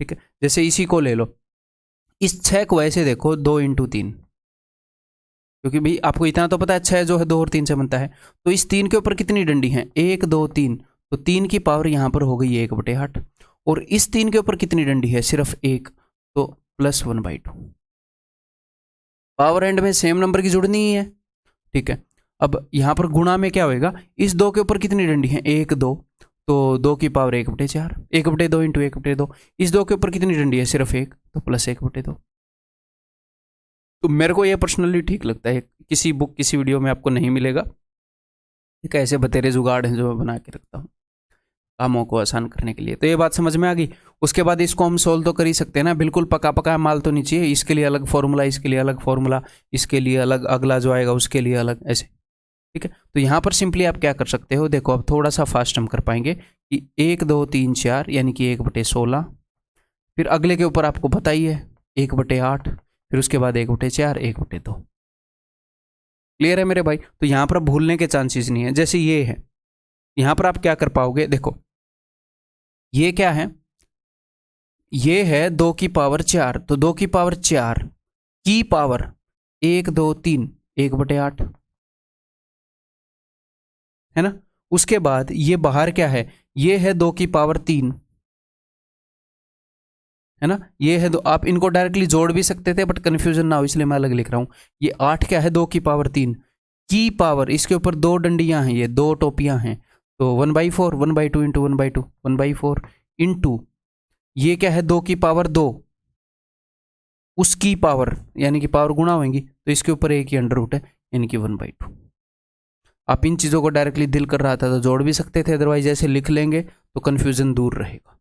ठीक है, जैसे इसी को ले लो, इस 6 को ऐसे देखो 2 × 3, क्योंकि भाई आपको इतना तो पता है 6 जो है 2 और 3 से बनता है। तो इस 3 के ऊपर कितनी डंडी है? 1 2 3, तो 3 की पावर यहाँ पर हो गई 1/8, और इस 3 के ऊपर कितनी डंडी है? सिर्फ 1, तो प्लस 1/2। पावर एंड में सेम नंबर की जुड़नी ही है। ठीक है, अब यहाँ पर गुणा में क्या होएगा? इस 2 के ऊपर कितनी डंडी है? 1 2, तो 2 की पावर 1/4, 1/2 × 1/2। इस 2 के ऊपर कितनी डंडी है? सिर्फ 1, तो प्लस 1/2। तो मेरे को ये पर्सनली ठीक लगता है, किसी बुक किसी वीडियो में आपको नहीं मिलेगा। एक ऐसे बतेरे जुगाड़ हैं जो मैं बना के रखता हूँ कामों को आसान करने के लिए। तो ये बात समझ में आ गई। उसके बाद इसको हम सोल्व तो कर ही सकते हैं ना, बिल्कुल पका पका माल तो नहीं चाहिए। इसके लिए अलग फॉर्मूला, इसके लिए अलग फॉर्मूला, इसके लिए अलग, अगला जो आएगा उसके लिए अलग, ऐसे। ठीक है, तो यहाँ पर सिंपली आप क्या कर सकते हो, देखो अब थोड़ा सा फास्ट हम कर पाएंगे कि 1 2 3 4 यानी कि 1/16, फिर अगले के ऊपर आपको पता ही है 1/8, फिर उसके बाद 1/4 1/2। क्लियर है मेरे भाई? तो यहाँ पर भूलने के चांसेस नहीं है। जैसे ये है, यहाँ पर आप क्या कर पाओगे, देखो ये क्या है? ये है 2 की पावर 4, तो 2 की पावर 4 की पावर 1 2 3 1/8 है ना। उसके बाद ये बाहर क्या है? ये है 2 की पावर 3 है ना। ये है 2, आप इनको डायरेक्टली जोड़ भी सकते थे बट कंफ्यूजन ना हो इसलिए मैं अलग लिख रहा हूं। ये 8 क्या है? 2 की पावर 3 की पावर, इसके ऊपर 2 डंडियां हैं, ये 2 टोपियां हैं, तो 1/4 1/2 × 1/2 1/4 इंटू ये क्या है? 2 की पावर 2 उसकी पावर, यानी कि पावर गुणा होंगी, तो इसके ऊपर एक ही अंडर रूट है यानी कि 1/2। आप इन चीज़ों को डायरेक्टली दिल कर रहा था तो जोड़ भी सकते थे, अदरवाइज ऐसे लिख लेंगे तो कन्फ्यूजन दूर रहेगा।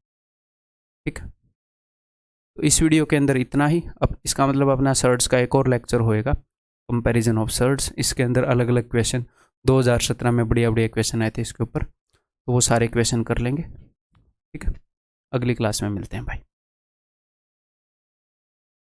ठीक है, तो इस वीडियो के अंदर इतना ही। अब इसका मतलब अपना सर्ट्स का एक और लेक्चर होएगा, कंपैरिजन ऑफ सर्ट्स। इसके अंदर अलग अलग क्वेश्चन, 2017 में बढ़िया बढ़िया क्वेश्चन आए थे इसके ऊपर, तो वो सारे क्वेश्चन कर लेंगे। ठीक है, अगली क्लास में मिलते हैं भाई।